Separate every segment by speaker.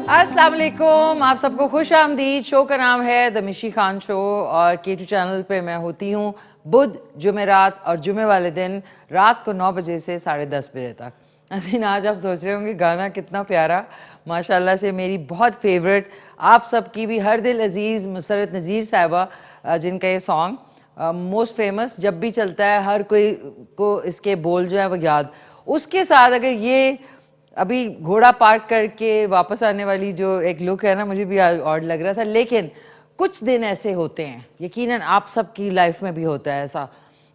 Speaker 1: अस्सलाम वालेकुम, आप सबको खुश आमदीद। शो का नाम है द मिशी खान शो और K2 चैनल पे मैं होती हूँ बुध, जुमेरात और जुमे वाले दिन रात को 9 बजे से 10:30 बजे तक। नाज़रीन, आज आप सोच रहे होंगे गाना कितना प्यारा, माशाल्लाह से मेरी बहुत फेवरेट, आप सबकी भी हर दिल अजीज़ मुसरत नज़ीर साहिबा, जिनका ये सॉन्ग मोस्ट फेमस जब भी चलता है हर कोई को इसके बोल जो है वो याद। उसके साथ अगर ये अभी घोड़ा पार्क करके वापस आने वाली जो एक लुक है ना, मुझे भी ऑड लग रहा था, लेकिन कुछ दिन ऐसे होते हैं, यकीनन आप सबकी लाइफ में भी होता है ऐसा,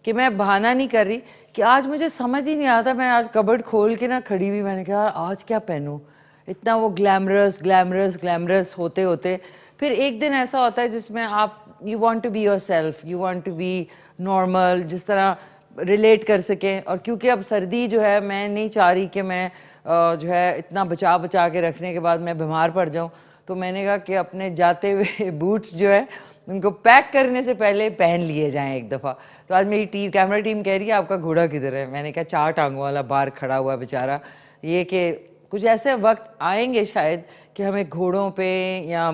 Speaker 1: कि मैं बहाना नहीं कर रही कि आज मुझे समझ ही नहीं आता। मैं आज कबर्ड खोल के ना खड़ी हुई, मैंने कहा आज क्या पहनूं, इतना वो ग्लैमरस ग्लैमरस ग्लैमरस होते होते फिर एक दिन ऐसा होता है जिसमें आप you want to be yourself, you want to be normal, जिस तरह रिलेट कर सकें। और क्योंकि अब सर्दी जो है, मैं नहीं चाह रही कि मैं जो है इतना बचा बचा के रखने के बाद मैं बीमार पड़ जाऊं, तो मैंने कहा कि अपने जाते हुए बूट्स जो है उनको पैक करने से पहले पहन लिए जाएं एक दफ़ा। तो आज मेरी कैमरा टीम कह रही है आपका घोड़ा किधर है। मैंने कहा 4 टांगों वाला बाहर खड़ा हुआ बेचारा। ये कि कुछ ऐसे वक्त आएंगे शायद कि हमें घोड़ों पे या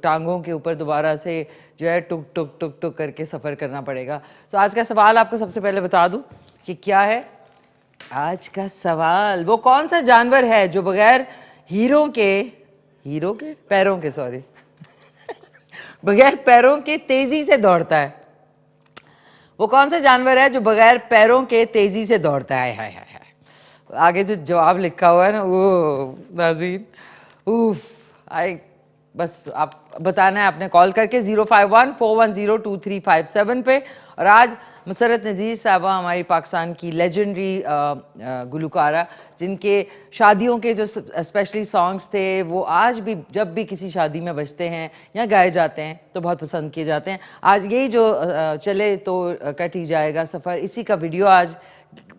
Speaker 1: टांगों के ऊपर दोबारा से जो है टुक टुक टुक टुक करके सफ़र करना पड़ेगा। तो आज का सवाल आपको सबसे पहले बता दूं कि क्या है आज का सवाल। वो कौन सा जानवर है जो बगैर हीरो के पैरों के बगैर पैरों के तेजी से दौड़ता है। वो कौन सा जानवर है जो बगैर पैरों के तेजी से दौड़ता है? हाय हाय हाय, आगे जो जवाब लिखा हुआ है ना, वो नाज़रीन बस आप बताना है आपने कॉल करके 051-410-2357 पे। और आज मुसरत नज़ीर साहबा हमारी पाकिस्तान की लेजेंडरी गुलकारा, जिनके शादियों के जो स्पेशली सॉन्ग्स थे वो आज भी जब भी किसी शादी में बजते हैं या गाए जाते हैं तो बहुत पसंद किए जाते हैं। आज यही जो चले तो कट ही जाएगा सफ़र, इसी का वीडियो आज,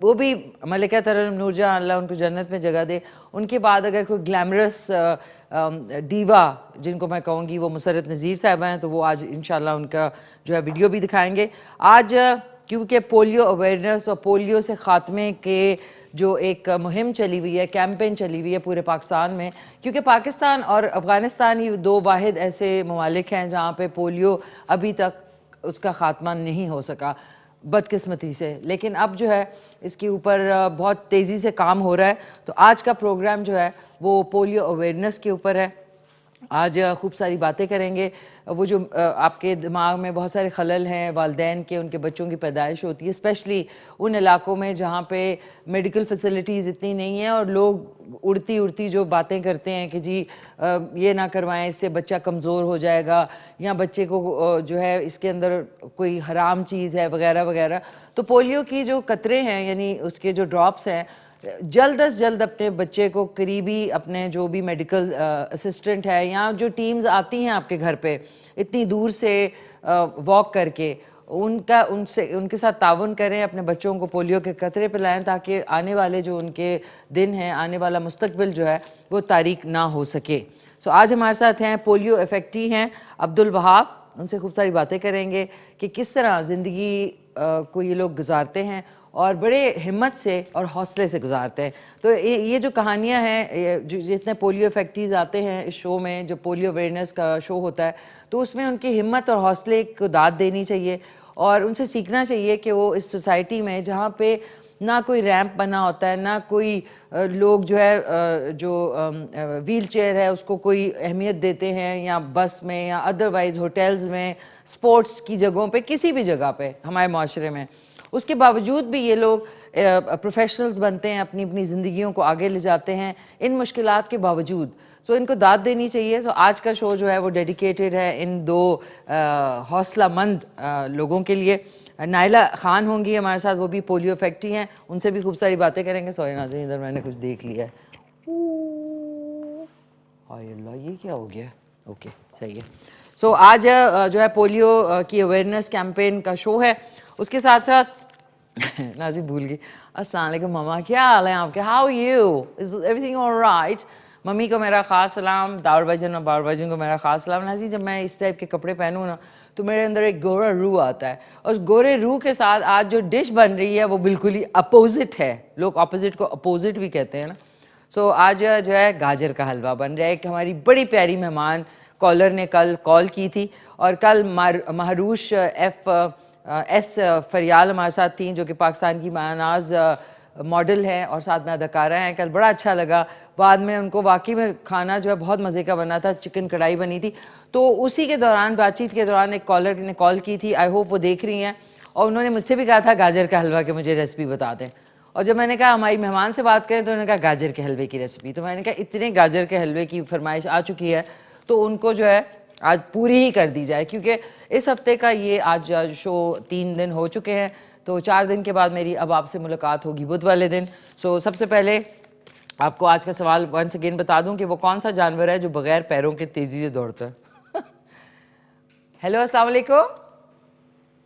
Speaker 1: वो भी मलिका तरन्नुम नूरजहां, अल्लाह उनको जन्नत में जगह दे। उनके बाद अगर कोई ग्लैमरस डीवा जिनको मैं कहूँगी वो मुसरत नज़ीर साहिबा हैं, तो वो आज इंशाल्लाह उनका जो है वीडियो भी दिखाएंगे। आज क्योंकि पोलियो अवेयरनेस और पोलियो से ख़ात्मे के जो एक मुहिम चली हुई है, कैंपेन चली हुई है पूरे पाकिस्तान में, क्योंकि पाकिस्तान और अफ़गानिस्तान ही 2 वाहिद ऐसे ममालिक हैं जहाँ पे पोलियो अभी तक उसका ख़ात्मा नहीं हो सका बदकिस्मती से। लेकिन अब जो है इसके ऊपर बहुत तेज़ी से काम हो रहा है। तो आज का प्रोग्राम जो है वो पोलियो अवेयरनेस के ऊपर है। आज खूब सारी बातें करेंगे। वो जो आपके दिमाग में बहुत सारे खलल हैं वालिदैन के, उनके बच्चों की पैदाइश होती है स्पेशली उन इलाकों में जहाँ पे मेडिकल फैसिलिटीज़ इतनी नहीं है, और लोग उड़ती उड़ती जो बातें करते हैं कि जी ये ना करवाएं, इससे बच्चा कमज़ोर हो जाएगा, या बच्चे को जो है इसके अंदर कोई हराम चीज़ है वगैरह वगैरह। तो पोलियो की जो कतरे हैं, यानी उसके जो ड्रॉप्स हैं, जल्द अज जल्द अपने बच्चे को करीबी अपने जो भी मेडिकल असिस्टेंट है या जो टीम्स आती हैं आपके घर पे इतनी दूर से वॉक करके, उनके साथ ताउन करें, अपने बच्चों को पोलियो के कतरे पिलाएं, ताकि आने वाले जो उनके दिन हैं, आने वाला मुस्तकबिल जो है वो तारीक ना हो सके। सो आज हमारे साथ हैं पोलियो इफेक्टी हैं अब्दुल वहाब। उनसे खूब सारी बातें करेंगे कि किस तरह ज़िंदगी को ये लोग गुजारते हैं और बड़े हिम्मत से और हौसले से गुजारते हैं। तो ये जो कहानियाँ हैं, जो जितने पोलियो इफेक्टीज़ आते हैं इस शो में, जो पोलियो अवेयरनेस का शो होता है, तो उसमें उनकी हिम्मत और हौसले को दाद देनी चाहिए और उनसे सीखना चाहिए कि वो इस सोसाइटी में जहाँ पे ना कोई रैंप बना होता है, ना कोई लोग जो है जो व्हील चेयर है उसको कोई अहमियत देते हैं, या बस में या अदरवाइज़ होटल्स में, स्पोर्ट्स की जगहों पे, किसी भी जगह पे हमारे माशरे में, उसके बावजूद भी ये लोग प्रोफेशनल्स बनते हैं, अपनी अपनी ज़िंदगियों को आगे ले जाते हैं इन मुश्किलात के बावजूद। सो इनको दाद देनी चाहिए। तो आज का शो जो है वो डेडिकेटेड है इन 2 हौसलामंद लोगों के लिए। नाइला खान होंगी हमारे साथ, वो भी पोलियो इफेक्टी हैं, उनसे भी खूब सारी बातें करेंगे। सॉरी नाज़रीन, इधर मैंने कुछ देख लिया है। हाय अल्लाह, ये क्या हो गया? ओके, सही है। सो आज जो है पोलियो की अवेयरनेस कैंपेन का शो है। उसके साथ साथ नाज़ी भूल गई, अस्सलाम वालेकुम ममा, क्या हाल है आपके? How you? Is everything alright? Mummy को मेरा ख़ास सलाम, दावर भाईजान और बाबर भाईजान को मेरा ख़ास सलाम। नाज़ी, जब मैं इस टाइप के कपड़े पहनूँ ना तो मेरे अंदर एक गोरा रूह आता है, और उस गोरे रूह के साथ आज जो डिश बन रही है वो बिल्कुल ही अपोजिट है। लोग अपोजिट को अपोजिट भी कहते हैं ना। सो आज जो है गाजर का हलवा बन रहा है। एक हमारी बड़ी प्यारी मेहमान कॉलर ने कल कॉल की थी और कल महरूश एस फरियाल हमारे साथ थी, जो कि पाकिस्तान की मानाज मॉडल है और साथ में अदाकारा हैं। कल बड़ा अच्छा लगा। बाद में उनको वाकई में खाना जो है बहुत मज़े का बना था, चिकन कढ़ाई बनी थी। तो उसी के दौरान, बातचीत के दौरान, एक कॉलर ने कॉल की थी, आई होप वो देख रही हैं, और उन्होंने मुझसे भी कहा था गाजर का हलवा के मुझे रेसिपी बता दें। और जब मैंने कहा हमारी मेहमान से बात करें तो उन्होंने कहा गाजर के हलवे की रेसिपी। तो मैंने कहा इतने गाजर के हलवे की फरमाइश आ चुकी है तो उनको जो है आज पूरी ही कर दी जाए, क्योंकि इस हफ्ते का ये आज शो 3 दिन हो चुके हैं, तो 4 दिन के बाद मेरी अब आपसे मुलाकात होगी बुध वाले दिन। सो सबसे पहले आपको आज का सवाल वंस अगेन बता दूं कि वो कौन सा जानवर है जो बगैर पैरों के तेजी से दौड़ता है। हेलो, अस्सलाम वालेकुम।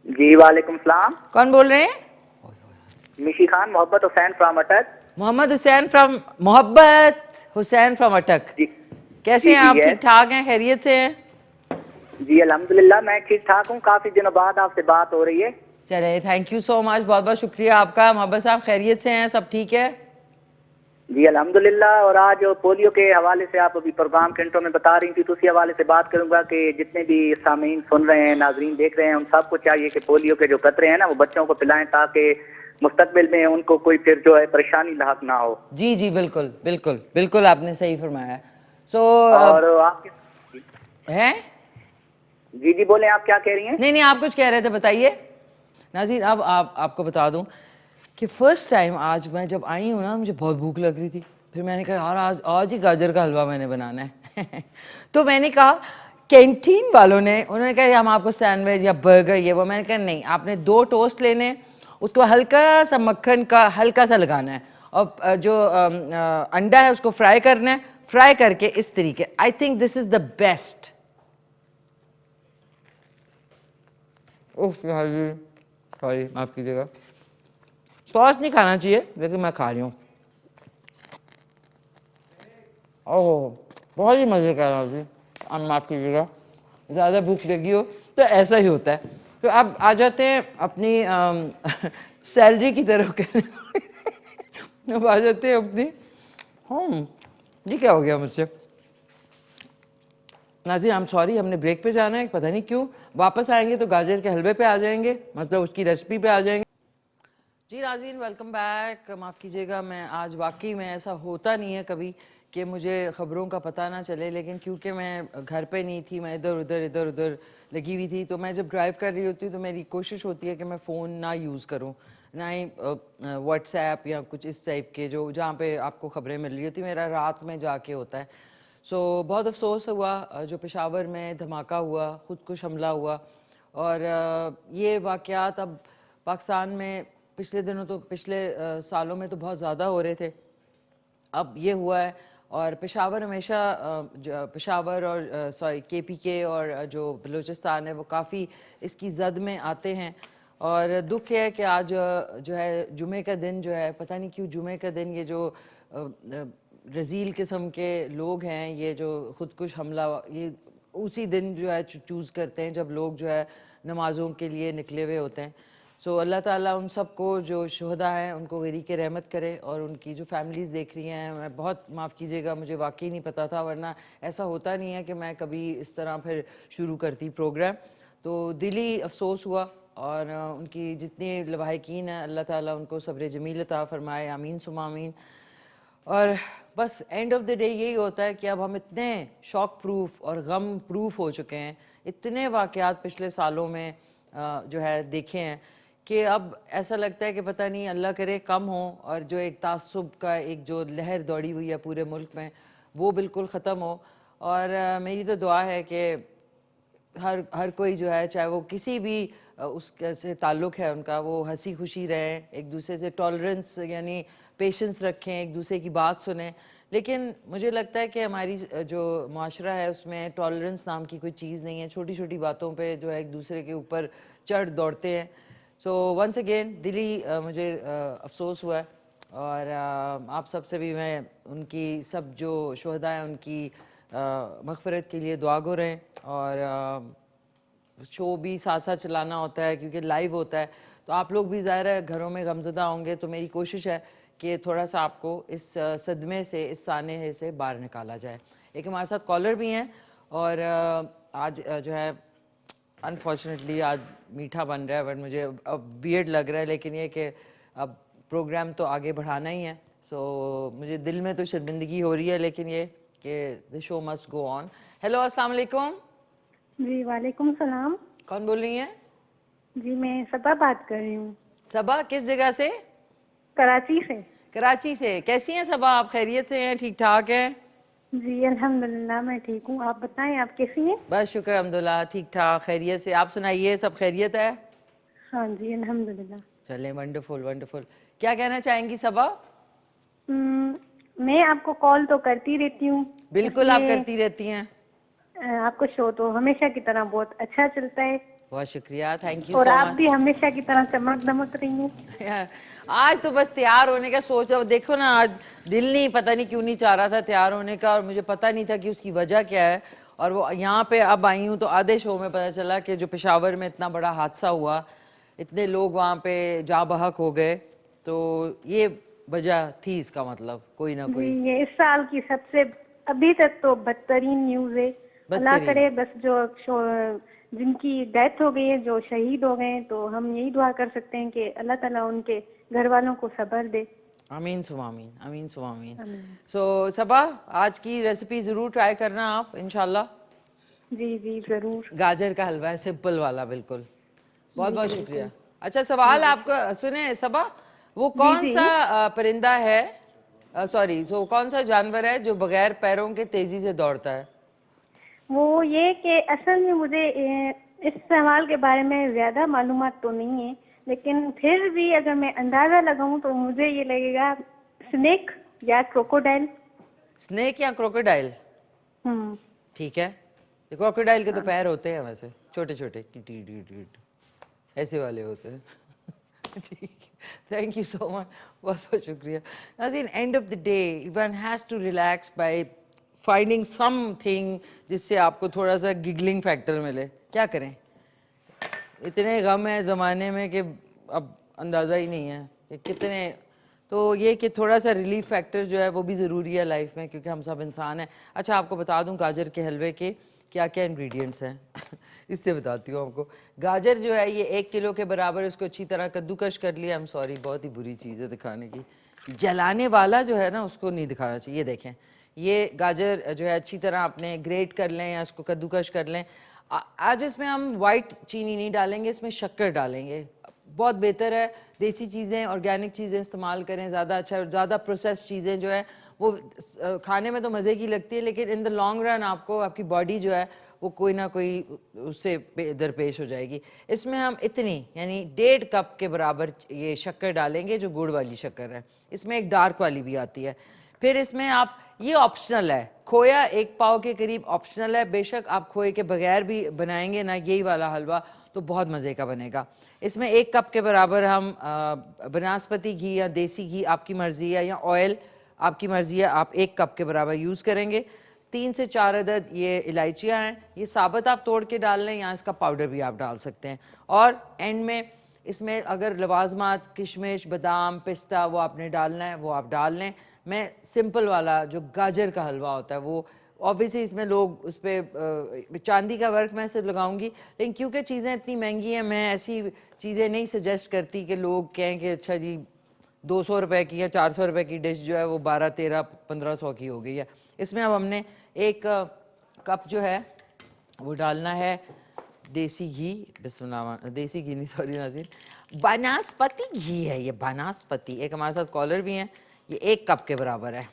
Speaker 2: जी वालेकुम सलाम।
Speaker 1: कौन बोल रहे हैं?
Speaker 2: मिशी खान, मोहब्बत हुसैन फ्रॉम अटक।
Speaker 1: मोहम्मद हुसैन फ्रॉम अटक।
Speaker 2: जी
Speaker 1: कैसे
Speaker 2: जी
Speaker 1: हैं
Speaker 2: जी
Speaker 1: आप?
Speaker 2: है।
Speaker 1: ठीक ठाक हैं? खैरियत से हैं?
Speaker 2: जी अल्हम्दुलिल्लाह मैं ठीक ठाक हूँ। काफी दिनों बाद आपसे बात हो रही है।
Speaker 1: चले, थैंक यू सो मच, बहुत बहुत शुक्रिया आपका। मोहब्बत साहब खैरियत से हैं? सब ठीक है?
Speaker 2: जी अल्हम्दुलिल्लाह। और आज पोलियो के हवाले से आप अभी प्रोग्राम के इंट्रो में बता रही थी, तो उसी हवाले से बात करूंगा कि जितने भी सामीन सुन रहे हैं, नाजरीन देख रहे हैं, उन सबको चाहिए कि पोलियो के जो कतरे हैं ना वो बच्चों को पिलाएं, ताकि मुस्तकबिल में उनको कोई फिर जो है परेशानी लाक ना हो।
Speaker 1: जी जी, बिल्कुल बिल्कुल बिल्कुल, आपने सही फरमाया। सो
Speaker 2: और आपके
Speaker 1: है?
Speaker 2: जी जी बोले, आप क्या कह रही हैं?
Speaker 1: नहीं नहीं, आप कुछ कह रहे थे, बताइए नाज़रीन। अब आपको बता दूं कि फर्स्ट टाइम आज मैं जब आई हूँ ना, मुझे बहुत भूख लग रही थी। फिर मैंने कहा यार आज आज ही गाजर का हलवा मैंने बनाना है। तो मैंने कहा, कैंटीन वालों ने, उन्होंने कहा हम आपको सैंडविच या बर्गर ये वो। मैंने कहा नहीं, आपने 2 टोस्ट लेने, उसको हल्का सा मक्खन का हल्का सा लगाना है, और जो अंडा है उसको फ्राई करना है। फ्राई करके इस तरीके, I think this is the best. उफ यार जी, सॉरी, माफ़ कीजिएगा। सॉस नहीं खाना चाहिए लेकिन मैं खा रही हूँ। ओह, बहुत ही मज़े का है जी। आप माफ़ कीजिएगा, ज़्यादा भूख लगी हो तो ऐसा ही होता है। तो अब आ जाते हैं अपनी सैलरी की तरफ। अब आ जाते हैं अपनी ये क्या हो गया मुझसे? नाज़रीन, आई एम सॉरी, हमने ब्रेक पे जाना है, पता नहीं क्यों। वापस आएंगे तो गाजर के हलवे पे आ जाएंगे, मतलब उसकी रेसिपी पे आ जाएंगे। जी नाज़रीन, वेलकम बैक। माफ़ कीजिएगा, मैं आज वाकई में, ऐसा होता नहीं है कभी कि मुझे ख़बरों का पता ना चले, लेकिन क्योंकि मैं घर पे नहीं थी, मैं इधर उधर लगी हुई थी। तो मैं जब ड्राइव कर रही होती हूँ तो मेरी कोशिश होती है कि मैं फ़ोन ना यूज़ करूँ, ना ही व्हाट्सएप या कुछ इस टाइप के जो जहाँ पे आपको ख़बरें मिल रही होती। मेरा रात में जाके होता है। सो बहुत अफसोस हुआ जो पेशावर में धमाका हुआ, ख़ुदकुश हमला हुआ। और ये वाक़यात अब पाकिस्तान में पिछले दिनों तो, पिछले सालों में तो बहुत ज़्यादा हो रहे थे, अब ये हुआ है। और पेशावर हमेशा पेशावर और सॉरी KPK और जो बलूचिस्तान है वो काफ़ी इसकी जद में आते हैं। और दुख है कि आज जो है जुमे का दिन जो है, पता नहीं क्यों जुमे का दिन ये जो रज़ील किस्म के लोग हैं, ये जो ख़ुदकुश हमला, ये उसी दिन जो है चूज़ करते हैं जब लोग जो है नमाज़ों के लिए निकले हुए होते हैं। सो अल्लाह ताला उन सब को जो शुहदा हैं उनको गरी के रहमत करे, और उनकी जो फैमिलीज़ देख रही हैं, मैं बहुत माफ़ कीजिएगा, मुझे वाकई नहीं पता था, वरना ऐसा होता नहीं है कि मैं कभी इस तरह फिर शुरू करती प्रोग्राम। तो दिली अफसोस हुआ, और उनकी जितने लवाहिकीन हैं, अल्लाह ताला उनको सब्र जमील अता फ़रमाए, आमीन सुमा आमीन। और बस एंड ऑफ द डे यही होता है कि अब हम इतने शॉक प्रूफ और गम प्रूफ हो चुके हैं, इतने वाक़यात पिछले सालों में जो है देखे हैं, कि अब ऐसा लगता है कि पता नहीं, अल्लाह करे कम हो, और जो एक तासुब का एक जो लहर दौड़ी हुई है पूरे मुल्क में वो बिल्कुल ख़त्म हो। और मेरी तो दुआ है कि हर कोई जो है, चाहे वो किसी भी उसके से ताल्लुक़ है उनका, वो हंसी खुशी रहें, एक दूसरे से टॉलरेंस यानी पेशेंस रखें, एक दूसरे की बात सुने। लेकिन मुझे लगता है कि हमारी जो माशरा है उसमें टॉलरेंस नाम की कोई चीज़ नहीं है। छोटी छोटी बातों पे जो है एक दूसरे के ऊपर चढ़ दौड़ते हैं। सो वंस अगेन दिली मुझे अफसोस हुआ है, और आप सब से भी मैं उनकी सब जो शुहदा हैं उनकी मग़फ़िरत के लिए दुआ गो रहें। और शो भी साथ साथ चलाना होता है क्योंकि लाइव होता है, तो आप लोग भी ज़ाहिर है घरों में गमज़दा होंगे। तो मेरी कोशिश है कि थोड़ा सा आपको इस सदमे से, इस साने से बाहर निकाला जाए। एक हमारे साथ कॉलर भी हैं और आज जो है अनफॉर्चुनेटली आज मीठा बन रहा है, बट मुझे अब वियर्ड लग रहा है, लेकिन ये कि अब प्रोग्राम तो आगे बढ़ाना ही है। सो मुझे दिल में तो शर्मिंदगी हो रही है, लेकिन ये कि the show must go on. Hello, अस्सलाम वालेकुम।
Speaker 3: जी वालेकुम सलाम।
Speaker 1: कौन बोल रही हैं?
Speaker 3: जी मैं सबा बात कर रही हूँ,
Speaker 1: सबा, किस जगह से?
Speaker 3: कराची से।
Speaker 1: कराची से। कैसी हैं सबा, आप खैरियत से हैं, ठीक ठाक हैं?
Speaker 3: जी अल्हम्दुलिल्लाह मैं ठीक हूँ, आप बताएं आप कैसी हैं?
Speaker 1: बस शुक्र अल्हम्दुलिल्लाह, ठीक ठाक खैरियत से। आप सुनाइए, सब खैरियत है?
Speaker 3: हाँ जी अल्हम्दुलिल्लाह।
Speaker 1: चलें, वंडरफुल वंडरफुल। क्या कहना चाहेंगी सबा?
Speaker 3: मैं आपको कॉल तो करती रहती हूँ।
Speaker 1: बिल्कुल, आप
Speaker 3: इसलिए,
Speaker 1: करती रहती हैं।
Speaker 3: आपको शो तो हमेशा की तरह बहुत अच्छा चलता है
Speaker 1: बहुत शुक्रिया, थैंक यू
Speaker 3: और
Speaker 1: सो
Speaker 3: आप
Speaker 1: मच।
Speaker 3: भी हमेशा की तरह चमक दमक रही हैं।
Speaker 1: आज तो बस तैयार होने का सोच, अब देखो ना, आज दिल नहीं, पता नहीं क्यों नहीं चाह रहा था तैयार होने का, और मुझे पता नहीं था कि उसकी वजह क्या है। और वो यहाँ पे अब आई हूँ तो आधे शो में पता चला कि जो पेशावर में इतना बड़ा हादसा हुआ, इतने लोग वहाँ पे जा बहक हो गए, तो ये वजह थी इसका, मतलब कोई ना
Speaker 3: जी
Speaker 1: कोई
Speaker 3: ये इस साल की सबसे अभी तक तो बदतरीन न्यूज है। अल्लाह
Speaker 1: बदतरीन।
Speaker 3: करे बस जिनकी डेथ हो गई है, जो शहीद हो गए हैं, तो हम यही दुआ कर सकते हैं कि अल्लाह ताला उनके घर वालों को सब्र दे।
Speaker 1: आमीन सुमा आमीन, आमीन सुमा आमीन।
Speaker 3: आमीन।
Speaker 1: सो सबा, आज की रेसिपी ज़रूर ट्राई करना आप, इंशाल्लाह।
Speaker 3: जी जी जरूर।
Speaker 1: गाजर का हलवा है, सिंपल वाला, बिल्कुल। बहुत
Speaker 3: जी
Speaker 1: बहुत
Speaker 3: बिल्कुल।
Speaker 1: शुक्रिया। अच्छा, सवाल आपका सुने सबा, वो
Speaker 3: जी
Speaker 1: कौन
Speaker 3: जी।
Speaker 1: सा परिंदा है, सॉरी, जो कौन सा जानवर है जो बगैर पैरों के तेजी से दौड़ता है?
Speaker 3: वो ये कि असल में मुझे इस सवाल के बारे में ज्यादा मालूमात तो नहीं है, लेकिन फिर भी अगर मैं अंदाजा लगाऊं तो मुझे ये लगेगा स्नेक या क्रोकोडाइल।
Speaker 1: स्नेक या क्रोकोडाइल?
Speaker 3: हम्म।
Speaker 1: ठीक है, क्रोकोडाइल के तो पैर होते हैं वैसे, छोटे छोटे, टी टी टी ऐसे वाले होते हैं। ठीक है, थैंक यू सो मच, बहुत बहुत शुक्रिया। नाज़रीन, end of the day one has to relax by finding something जिससे आपको थोड़ा सा गिगलिंग फैक्टर मिले। क्या करें, इतने गम है ज़माने में कि अब अंदाज़ा ही नहीं है कि कितने, तो ये कि थोड़ा सा रिलीफ फैक्टर जो है वो भी ज़रूरी है लाइफ में, क्योंकि हम सब इंसान हैं। अच्छा, आपको बता दूं गाजर के हलवे के क्या क्या इंग्रेडिएंट्स हैं। इससे बताती हूँ आपको। गाजर जो है ये 1 किलो के बराबर, इसको अच्छी तरह कद्दूकश कर लिया। आई एम सॉरी, बहुत ही बुरी चीज़ है दिखाने की, जलाने वाला जो है ना उसको नहीं दिखाना चाहिए। ये देखें, ये गाजर जो है अच्छी तरह आपने ग्रेट कर लें या इसको कद्दूकश कर लें। आज इसमें हम वाइट चीनी नहीं डालेंगे, इसमें शक्कर डालेंगे। बहुत बेहतर है देसी चीज़ें, ऑर्गेनिक चीज़ें इस्तेमाल करें, ज़्यादा अच्छा है। ज़्यादा प्रोसेस चीज़ें जो है वो खाने में तो मज़े की लगती है, लेकिन इन द लॉन्ग रन आपको, आपकी बॉडी जो है वो कोई ना कोई उससे दरपेश हो जाएगी। इसमें हम इतनी यानी 1.5 कप के बराबर ये शक्कर डालेंगे, जो गुड़ वाली शक्कर है। इसमें एक डार्क वाली भी आती है। फिर इसमें आप, ये ऑप्शनल है, खोया 1 पाव के करीब ऑप्शनल है। बेशक आप खोए के बगैर भी बनाएंगे ना यही वाला हलवा तो बहुत मज़े का बनेगा। इसमें 1 कप के बराबर हम बनास्पति घी या देसी घी, आपकी मर्ज़ी है, या ऑयल आपकी मर्ज़ी है, आप 1 कप के बराबर यूज़ करेंगे। 3 से 4 अदद ये इलायचियाँ हैं, ये साबुत आप तोड़ के डाल लें या इसका पाउडर भी आप डाल सकते हैं। और एंड में इसमें अगर लवाजमात, किशमिश, बादाम, पिस्ता वो आपने डालना है वो आप डाल लें। मैं सिंपल वाला जो गाजर का हलवा होता है वो ऑब्वियसली इसमें लोग उस पर चांदी का वर्क मैं सिर्फ लगाऊंगी, लेकिन क्योंकि चीज़ें इतनी महंगी हैं मैं ऐसी चीज़ें नहीं सजेस्ट करती कि लोग कहें कि अच्छा जी 200 रुपए की या 400 रुपए की डिश जो है वो 12, 13, 1500 की हो गई है। इसमें अब हमने 1 कप जो है वो डालना है देसी घी। बिस्मिल्लाह, देसी घी नहीं, सॉरी नाज़रीन, बनास्पति घी है ये, बनास्पति। एक हमारे साथ कॉलर भी हैं, ये 1 कप के बराबर है,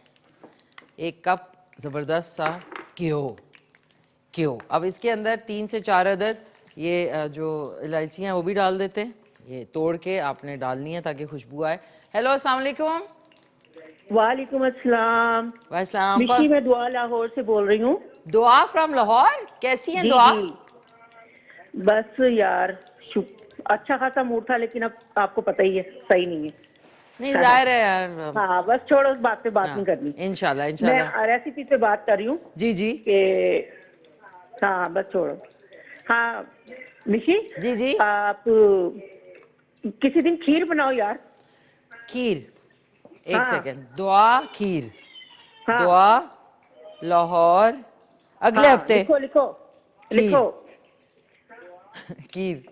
Speaker 1: 1 कप ज़बरदस्त सा क्यों। अब इसके अंदर 3 से 4 अदद ये जो इलायचियाँ हैं वो भी डाल देते हैं, ये तोड़ के आपने डालनी है ताकि खुशबू आए। हेलो, अस्सलाम वालेकुम।
Speaker 4: वालेकुम अस्सलाम।
Speaker 1: वालेकुम।
Speaker 4: मिशी, मैं दुआ लाहौर से बोल रही हूँ।
Speaker 1: दुआ फ्रॉम लाहौर, कैसी हैं
Speaker 4: जी
Speaker 1: दुआ?
Speaker 4: जी, बस यार अच्छा खासा मूड था, लेकिन अब आपको पता ही है सही नहीं है।
Speaker 1: नहीं, जाहिर है यार।
Speaker 4: हाँ बस छोड़ो, उस बात पे बात
Speaker 1: हाँ,
Speaker 4: नहीं करनी।
Speaker 1: इंशाल्लाह इंशाल्लाह।
Speaker 4: मैं रेसिपी पे बात कर रही हूँ
Speaker 1: जी जी
Speaker 4: कि हाँ बस छोड़ो। हाँ मिशी,
Speaker 1: जी जी।
Speaker 4: आप किसी दिन खीर बनाओ यार।
Speaker 1: खीर एक
Speaker 4: हाँ।
Speaker 1: सेकंड, दुआ खीर,
Speaker 4: हाँ।
Speaker 1: दुआ लाहौर, अगले
Speaker 4: हाँ,
Speaker 1: हफ्ते
Speaker 4: लिखो लिखो
Speaker 1: खीर।
Speaker 4: लिखो।
Speaker 1: खीर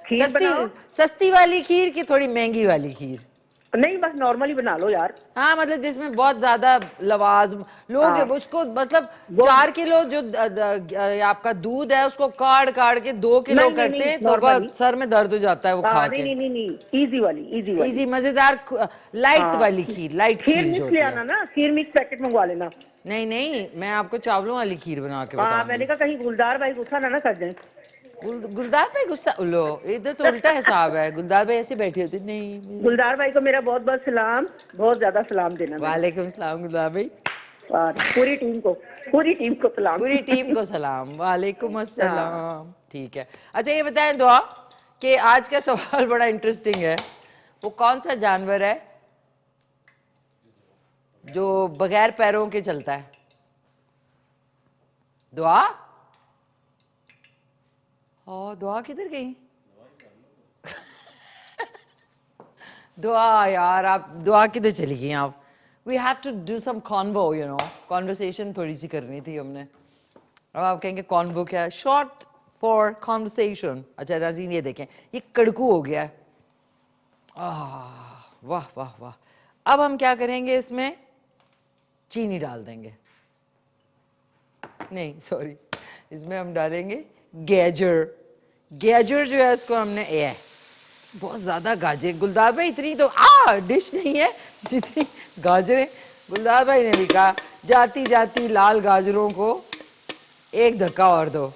Speaker 4: खीर
Speaker 1: सस्ती,
Speaker 4: बनाओ।
Speaker 1: सस्ती वाली खीर कि थोड़ी महंगी वाली खीर?
Speaker 4: नहीं, बस नॉर्मली बना लो यार।
Speaker 1: हाँ मतलब जिसमें बहुत ज्यादा लवाजम लोग
Speaker 4: हाँ।
Speaker 1: उसको, मतलब
Speaker 4: वो
Speaker 1: 4 किलो जो आपका दूध है उसको काट काट के 2 किलो
Speaker 4: नहीं नहीं
Speaker 1: करते
Speaker 4: नहीं,
Speaker 1: हैं, तो
Speaker 4: नॉर्मली।
Speaker 1: सर में दर्द हो जाता है वो खा
Speaker 4: नहीं
Speaker 1: के।
Speaker 4: नहीं नहीं नहीं, इजी वाली, इजी वाली।
Speaker 1: इजी मजेदार लाइट
Speaker 4: हाँ,
Speaker 1: वाली खीर, लाइट
Speaker 4: खीर
Speaker 1: खीर जो
Speaker 4: मिक्स ले
Speaker 1: होती है।
Speaker 4: आना ना, खीर मिक्स पैकेट मंगवा लेना।
Speaker 1: नहीं नहीं, मैं आपको चावलों वाली खीर बना के
Speaker 4: हाँ,
Speaker 1: बताऊंगी।
Speaker 4: मैंने कहा कहीं गुलदार भाई गुस्सा ना कर जाए।
Speaker 1: गुलदार भाई गुस्सा, लो इधर तो उल्टा हिसाब है, गुलदार भाई ऐसे बैठे होते नहीं।
Speaker 4: गुलदार भाई को मेरा बहुत बहुत सलाम, बहुत ज्यादा सलाम देना मेरा।
Speaker 1: वालेकुम सलाम गुलदार भाई,
Speaker 4: और पूरी टीम को, पूरी टीम को सलाम।
Speaker 1: पूरी टीम को सलाम, वालेकुम
Speaker 4: हाँ।
Speaker 1: अस्सलाम। ठीक है, अच्छा ये बताएं दुआ कि आज का सवाल बड़ा इंटरेस्टिंग है। वो कौन सा जानवर है जो बगैर पैरों के चलता है? दुआ, ओ दुआ किधर गई? दुआ यार, आप दुआ किधर चली गई आप? We had to do some convo, you know, conversation थोड़ी सी करनी थी हमने। अब आप कहेंगे कॉन्वो क्या है? Short for conversation. अच्छा नाज़रीन ये देखें, ये कड़कू हो गया है। वाह वाह वाह। अब हम क्या करेंगे, इसमें चीनी डाल देंगे, नहीं सॉरी, इसमें हम डालेंगे गाजर। गाजर जो है इसको हमने ये बहुत ज्यादा गाजर, गुलदार भाई इतनी तो डिश नहीं है जितनी गाजरें। गुलदार भाई ने भी कहा जाती जाती लाल गाजरों को एक धक्का और दो।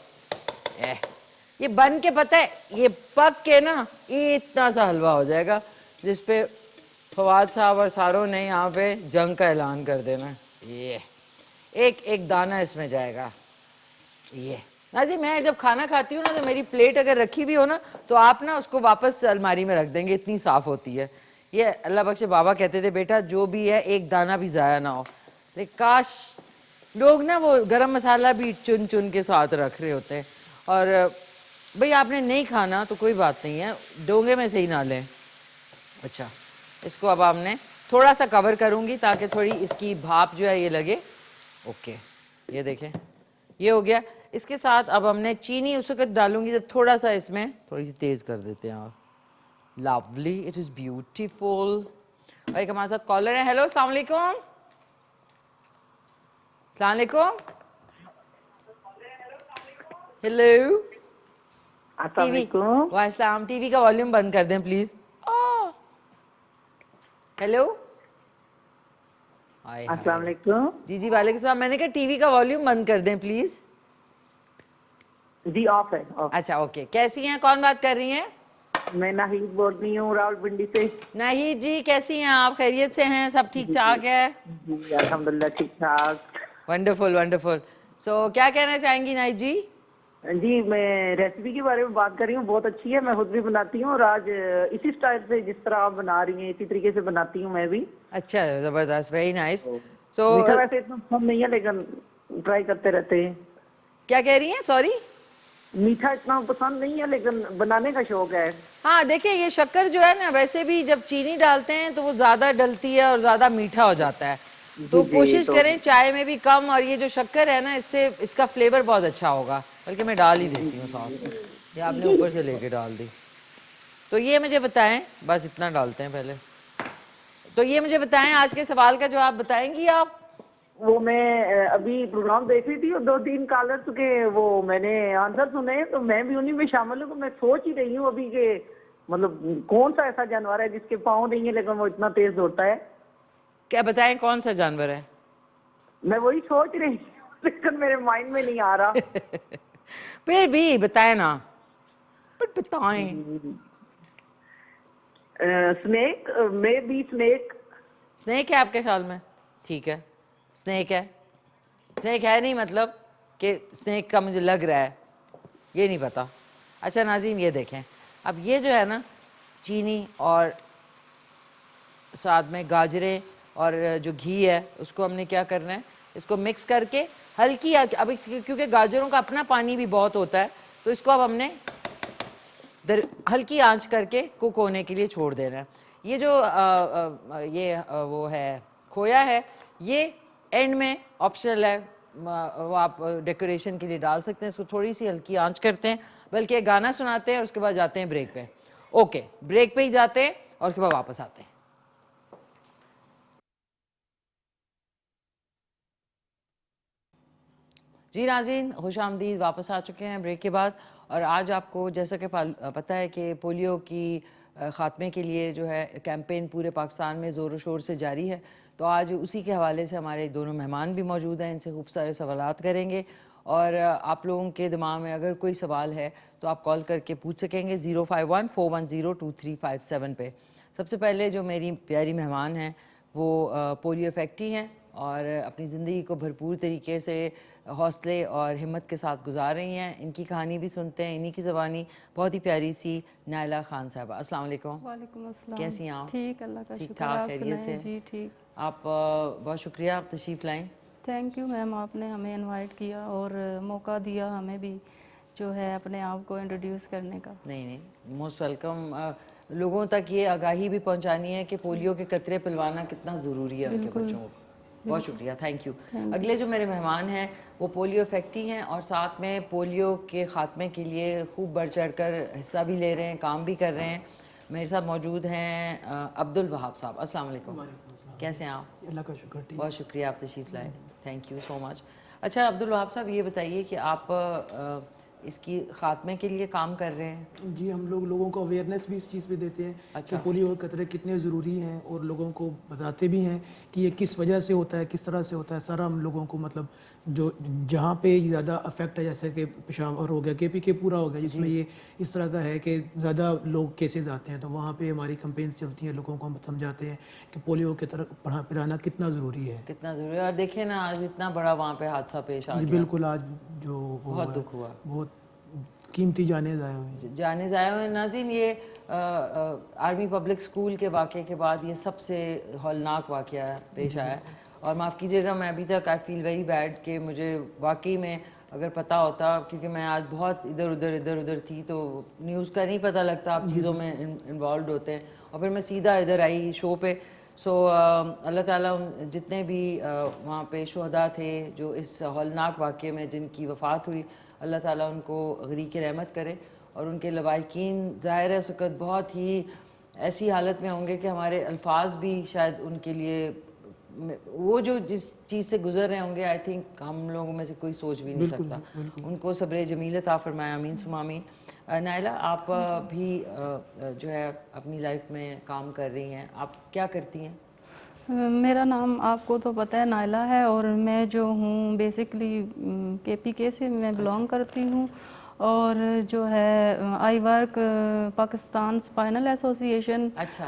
Speaker 1: ये बन के पता है, ये पक के ना ये इतना सा हलवा हो जाएगा जिसपे फवाद साहब और सारों ने यहाँ पे जंग का ऐलान कर देना। ये एक एक दाना इसमें जाएगा। ये ना जी, मैं जब खाना खाती हूँ ना तो मेरी प्लेट अगर रखी भी हो ना तो आप ना उसको वापस अलमारी में रख देंगे, इतनी साफ होती है। ये अल्लाह बख्शे बाबा कहते थे बेटा जो भी है एक दाना भी ज़ाया ना हो। लेकिन काश लोग ना वो गरम मसाला भी चुन चुन के साथ रख रहे होते हैं। और भाई आपने नहीं खाना तो कोई बात नहीं है, डोंगे में से ही ना लें। अच्छा, इसको अब हमने थोड़ा सा कवर करूँगी ताकि थोड़ी इसकी भाप जो है ये लगे। ओके, ये देखें ये हो गया। इसके साथ अब हमने चीनी उस वक्त डालूंगी जब थोड़ा सा इसमें थोड़ी सी तेज़ कर देते हैं आप। Lovely, it is beautiful. और एक हमारे साथ कॉलर है। हेलो, अस्सलाम वालेकुम। अस्सलाम वालेकुम। हेलो, टीवी, वालेकुम, टीवी का वॉल्यूम बंद कर दें प्लीज। हेलो,
Speaker 4: अस्सलाम वालेकुम।
Speaker 1: जी जी वालेकुम सलाम। मैंने कहा टीवी का वॉल्यूम बंद कर दें प्लीज।
Speaker 4: जी ऑफ है, ऑफ।
Speaker 1: अच्छा ओके, कैसी हैं, कौन बात कर रही हैं?
Speaker 4: मैं नाहिद बोल रही हूँ रावलपिंडी से।
Speaker 1: नाहिद जी कैसी हैं आप, खैरियत से हैं, सब ठीक ठाक है?
Speaker 4: जी अल्हम्दुलिल्लाह ठीक ठाक।
Speaker 1: Wonderful wonderful. सो क्या कहना चाहेंगी नाहिद जी?
Speaker 4: जी मैं रेसिपी के बारे में बात कर रही हूँ, बहुत अच्छी है, मैं खुद भी बनाती हूँ और आज इसी स्टाइल से जिस तरह आप बना रही हैं इसी तरीके से बनाती हूँ मैं भी।
Speaker 1: अच्छा, जबरदस्त, वेरी नाइस। सो
Speaker 4: मीठा वैसे इतना पसंद नहीं है लेकिन ट्राई करते रहते हैं।
Speaker 1: क्या कह रही हैं, सॉरी?
Speaker 4: मीठा इतना पसंद नहीं है लेकिन बनाने का शौक है।
Speaker 1: हाँ देखिए, ये शक्कर जो है ना वैसे भी जब चीनी डालते हैं तो वो ज्यादा डलती है और ज्यादा मीठा हो जाता है, तो कोशिश करें चाय में भी कम। और ये जो शक्कर है ना इससे इसका फ्लेवर बहुत अच्छा होगा, बल्कि मैं डाल ही देती हूँ साथ में। ये आपने ऊपर से लेके डाल दी। तो ये मुझे बताएं, बस इतना डालते हैं पहले। तो ये मुझे बताएं, आज के सवाल का जवाब बताएंगी आप?
Speaker 4: वो मैं अभी प्रोग्राम देख रही थी और 2-3 कॉलर्स के वो मैंने आंसर सुने तो मैं भी उन्हीं में शामिल हूँ। मैं सोच ही रही हूँ अभी के मतलब कौन सा ऐसा जानवर है जिसके पाँव नहीं है लेकिन वो इतना तेज दौड़ता है।
Speaker 1: क्या बताएं, कौन सा जानवर है?
Speaker 4: मैं वही सोच रही हूँ लेकिन मेरे माइंड में नहीं आ रहा।
Speaker 1: फिर भी बताएं ना, बट बताएं।
Speaker 4: Snake, may be snake.
Speaker 1: Snake है आपके ख्याल में? ठीक है, स्नेक है। स्नेक है नहीं मतलब कि स्नेक का मुझे लग रहा है, ये नहीं पता। अच्छा नाज़रीन ये देखें, अब ये जो है ना चीनी और साथ में गाजरें और जो घी है उसको हमने क्या करना है, इसको मिक्स करके हल्की अब क्योंकि गाजरों का अपना पानी भी बहुत होता है तो इसको अब हमने हल्की आंच करके कुक होने के लिए छोड़ देना है। ये जो वो है खोया है, ये एंड में ऑप्शनल है, वो आप डेकोरेशन के लिए डाल सकते हैं। इसको थोड़ी सी हल्की आंच करते हैं, बल्कि एक गाना सुनाते हैं और उसके बाद जाते हैं ब्रेक पे। ओके, ब्रेक पे ही जाते हैं और उसके बाद वापस आते हैं। जी नाज़रीन, खुश आमदीद, वापस आ चुके हैं ब्रेक के बाद। और आज आपको जैसा कि पता है कि पोलियो की ख़ात्मे के लिए जो है कैंपेन पूरे पाकिस्तान में ज़ोर शोर से जारी है, तो आज उसी के हवाले से हमारे दोनों मेहमान भी मौजूद हैं, इनसे खूब सारे सवालात करेंगे। और आप लोगों के दिमाग में अगर कोई सवाल है तो आप कॉल करके पूछ सकेंगे 051-410-2357 पे। सबसे पहले जो मेरी प्यारी मेहमान हैं वो पोलियो इफेक्टी हैं और अपनी ज़िंदगी को भरपूर तरीके से हौसले और हिम्मत के साथ गुजार रही हैं। इनकी कहानी भी सुनते हैं इन्हीं की ज़बानी। बहुत ही प्यारी सी नायला खान साहबा, अस्सलाम वालेकुम।
Speaker 5: वालेकुम अस्सलाम।
Speaker 1: कैसी हैं आप?
Speaker 5: ठीक, अल्लाह का
Speaker 1: ठीक
Speaker 5: शुक्र।
Speaker 1: ठाक,
Speaker 5: आप
Speaker 1: खैरियत से?
Speaker 5: सुनाएं? जी ठीक।
Speaker 1: आप बहुत शुक्रिया, आप तशरीफ़ लाएँ।
Speaker 5: थैंक यू मैम, आपने हमें इनवाइट किया और मौका दिया हमें भी जो है अपने आप को इंट्रोड्यूस करने का।
Speaker 1: नहीं नहीं, मोस्ट वेलकम। लोगों तक ये आगाही भी पहुंचानी है कि पोलियो के कतरे पिलवाना कितना ज़रूरी है उनके बच्चों को। बहुत शुक्रिया, थैंक यू। अगले जो मेरे मेहमान हैं वो पोलियो इफेक्टी हैं और साथ में पोलियो के ख़ात्मे के लिए खूब बढ़ चढ़ कर हिस्सा भी ले रहे हैं, काम भी कर रहे हैं। मेरे साथ मौजूद हैं अब्दुल वहाब साहब, अस्सलाम वालेकुम। कैसे हैं आप?
Speaker 6: अल्लाह का शुक्र। ठीक।
Speaker 1: बहुत शुक्रिया, आप तशरीफ़ लाए, थैंक यू सो मच। अच्छा अब्दुल वहाब साहब, ये बताइए कि आप इसकी ख़ात्मे के लिए काम कर रहे हैं।
Speaker 6: जी, हम लोगों को अवेयरनेस भी इस चीज़ पे देते हैं
Speaker 1: अच्छा।
Speaker 6: कि पोलियो के खतरे कितने ज़रूरी हैं और लोगों को बताते भी हैं कि ये किस वजह से होता है, किस तरह से होता है। सारा हम लोगों को मतलब जो जहाँ पे ज़्यादा अफेक्ट है, जैसे कि पेशावर हो गया, KPK पूरा हो गया, जिसमें ये इस तरह का है कि ज़्यादा लोग केसेस आते हैं, तो वहाँ पे हमारी कंपेन्स चलती हैं, लोगों को हम समझाते हैं कि पोलियो की तरफ पिलाना कितना ज़रूरी है।
Speaker 1: कितना ज़रूरी है। और देखिए ना, आज इतना बड़ा वहाँ पे हादसा पेश आ
Speaker 6: जी
Speaker 1: गया।
Speaker 6: बिल्कुल, आज जो
Speaker 1: बहुत दुख हुआ,
Speaker 6: बहुत कीमती जाने ज़ाया हुई।
Speaker 1: जाने ज़ाया हुए। नाज़रीन, ये आर्मी पब्लिक स्कूल के वाक़े के बाद ये सबसे हौलनाक वाक़या पेश आया है। और माफ़ कीजिएगा, मैं अभी तक आई फील वेरी बैड कि मुझे वाकई में अगर पता होता, क्योंकि मैं आज बहुत इधर उधर थी, तो न्यूज़ का नहीं पता लगता, आप चीज़ों में इन्वॉल्व होते हैं। और फिर मैं सीधा इधर आई शो पे। सो अल्लाह ताला उन जितने भी वहाँ पे शुहदा थे जो इस हौलनाक वाक़े में जिनकी वफ़ात हुई, अल्लाह ताला उनको गरीक़ रहमत करे। और उनके लवाहिकीन ज़ाहिर है उस वक़्त बहुत ही ऐसी हालत में होंगे कि हमारे अल्फाज भी शायद उनके लिए, वो जो जिस चीज़ से गुजर रहे होंगे, आई थिंक हम लोगों में से कोई सोच भी नहीं सकता। उनको सब्र जमील अता फरमाए, आमीन सुमा आमीन। नायला, आप भी जो है अपनी लाइफ में काम कर रही हैं, आप क्या करती हैं?
Speaker 5: मेरा नाम आपको तो पता है नायला है और मैं जो हूँ बेसिकली KPK से मैं बिलोंग करती हूँ। और जो है I work Pakistan spinal association.
Speaker 1: अच्छा।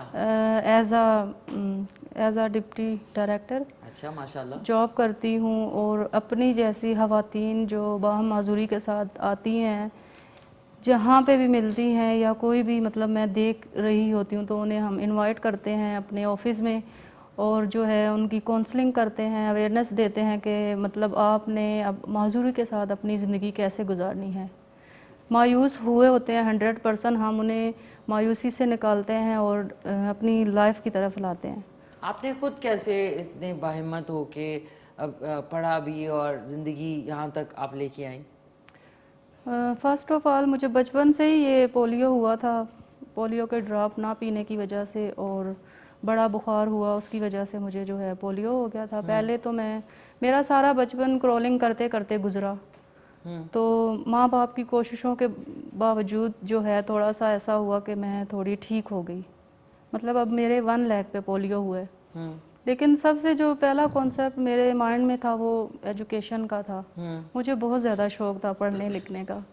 Speaker 5: As a deputy director.
Speaker 1: अच्छा, माशाल्लाह।
Speaker 5: जॉब करती हूँ और अपनी जैसी ख़वातीन जो बाहम माजूरी के साथ आती हैं, जहाँ पे भी मिलती हैं या कोई भी मतलब मैं देख रही होती हूँ, तो उन्हें हम इनवाइट करते हैं अपने ऑफिस में और जो है उनकी काउंसलिंग करते हैं, अवेयरनेस देते हैं कि मतलब आपने अब माजूरी के साथ अपनी ज़िंदगी कैसे गुजारनी है। मायूस हुए होते हैं 100%, हम उन्हें मायूसी से निकालते हैं और अपनी लाइफ की तरफ लाते हैं।
Speaker 1: आपने खुद कैसे इतने बाहिम्मत हो के पढ़ा भी और ज़िंदगी यहाँ तक आप लेके आई?
Speaker 5: फ़र्स्ट ऑफ ऑल मुझे बचपन से ही ये पोलियो हुआ था, पोलियो के ड्रॉप ना पीने की वजह से, और बड़ा बुखार हुआ उसकी वजह से मुझे जो है पोलियो हो गया था। पहले तो मेरा सारा बचपन क्रॉलिंग करते करते गुजरा। तो माँ बाप की कोशिशों के बावजूद जो है थोड़ा सा ऐसा हुआ कि मैं थोड़ी ठीक हो गई। मतलब अब मेरे 1 लेग पे पोलियो हुए। लेकिन सबसे जो पहला कॉन्सेप्ट मेरे माइंड में था वो एजुकेशन का था। मुझे बहुत ज़्यादा शौक़ था पढ़ने लिखने का।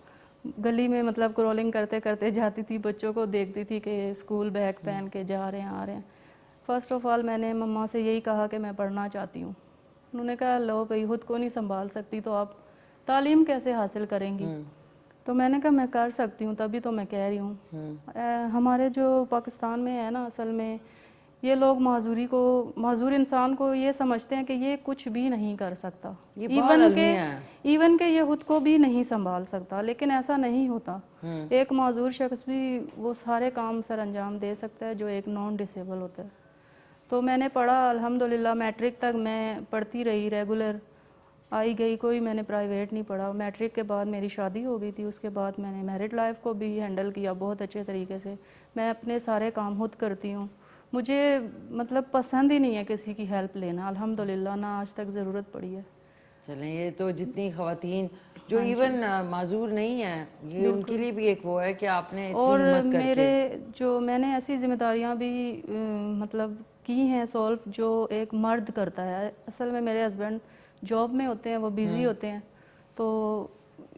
Speaker 5: गली में मतलब क्रॉलिंग करते करते जाती थी, बच्चों को देखती थी कि स्कूल बैग पहन के जा रहे हैं आ रहे हैं। फ़र्स्ट ऑफ ऑल मैंने मम्मा से यही कहा कि मैं पढ़ना चाहती हूँ। उन्होंने कहा लो भाई, खुद को नहीं संभाल सकती तो आप तालीम कैसे हासिल करेंगी? तो मैंने कहा मैं कर सकती हूँ, तभी तो मैं कह रही हूँ। हमारे जो पाकिस्तान में है ना, असल में ये लोग माजूर इंसान को ये समझते हैं कि ये कुछ भी नहीं कर सकता,
Speaker 1: ये बहुत अलमिया है।
Speaker 5: इवन के ये खुद को भी नहीं संभाल सकता, लेकिन ऐसा नहीं होता। एक माजूर शख्स भी वो सारे काम सर अंजाम दे सकता है जो एक नॉन डिसेबल होता है। तो मैंने पढ़ा अल्हम्दुलिल्लाह, मैट्रिक तक मैं पढ़ती रही, रेगुलर आई गई, कोई मैंने प्राइवेट नहीं पढ़ा। मैट्रिक के बाद मेरी शादी हो गई थी, उसके बाद मैंने मैरिड लाइफ को भी हैंडल किया बहुत अच्छे तरीके से। मैं अपने सारे काम खुद करती हूँ, मुझे मतलब पसंद ही नहीं है किसी की हेल्प लेना, अल्हम्दुलिल्लाह ना आज तक ज़रूरत पड़ी है।
Speaker 1: चलें, ये तो जितनी खवातीन जो इवन माजूर नहीं है, ये उनके लिए भी एक वो है कि आपने इतनी
Speaker 5: और
Speaker 1: हिम्मत करके
Speaker 5: मैंने ऐसी जिम्मेदारियां भी मतलब की हैं सॉल्व जो एक मर्द करता है। असल में मेरे हस्बैंड जॉब में होते हैं, वो बिज़ी होते हैं, तो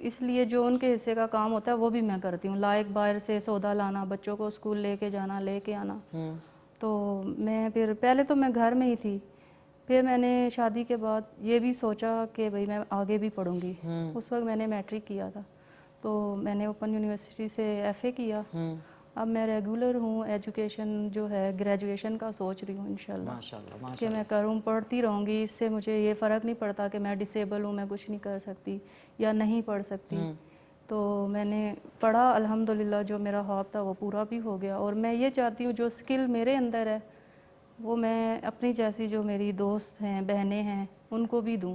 Speaker 5: इसलिए जो उनके हिस्से का काम होता है वो भी मैं करती हूँ। लाइक बाहर से सौदा लाना, बच्चों को स्कूल लेके जाना, लेके आना। तो मैं फिर पहले तो मैं घर में ही थी, फिर मैंने शादी के बाद ये भी सोचा कि भाई मैं आगे भी पढ़ूंगी। उस वक्त मैंने मैट्रिक किया था, तो मैंने ओपन यूनिवर्सिटी से एफए किया। अब मैं रेगुलर हूँ, एजुकेशन जो है ग्रेजुएशन का सोच रही हूँ इंशाल्लाह
Speaker 1: माशाल्लाह
Speaker 5: कि मैं करूँ, पढ़ती रहूँगी। इससे मुझे ये फ़र्क नहीं पड़ता कि मैं डिसेबल हूँ, मैं कुछ नहीं कर सकती या नहीं पढ़ सकती। तो मैंने पढ़ा अल्हम्दुलिल्लाह, जो मेरा ख्वाब था वो पूरा भी हो गया। और मैं ये चाहती हूँ जो स्किल मेरे अंदर है वो मैं अपनी जैसी जो मेरी दोस्त हैं, बहनें हैं, उनको भी दूँ।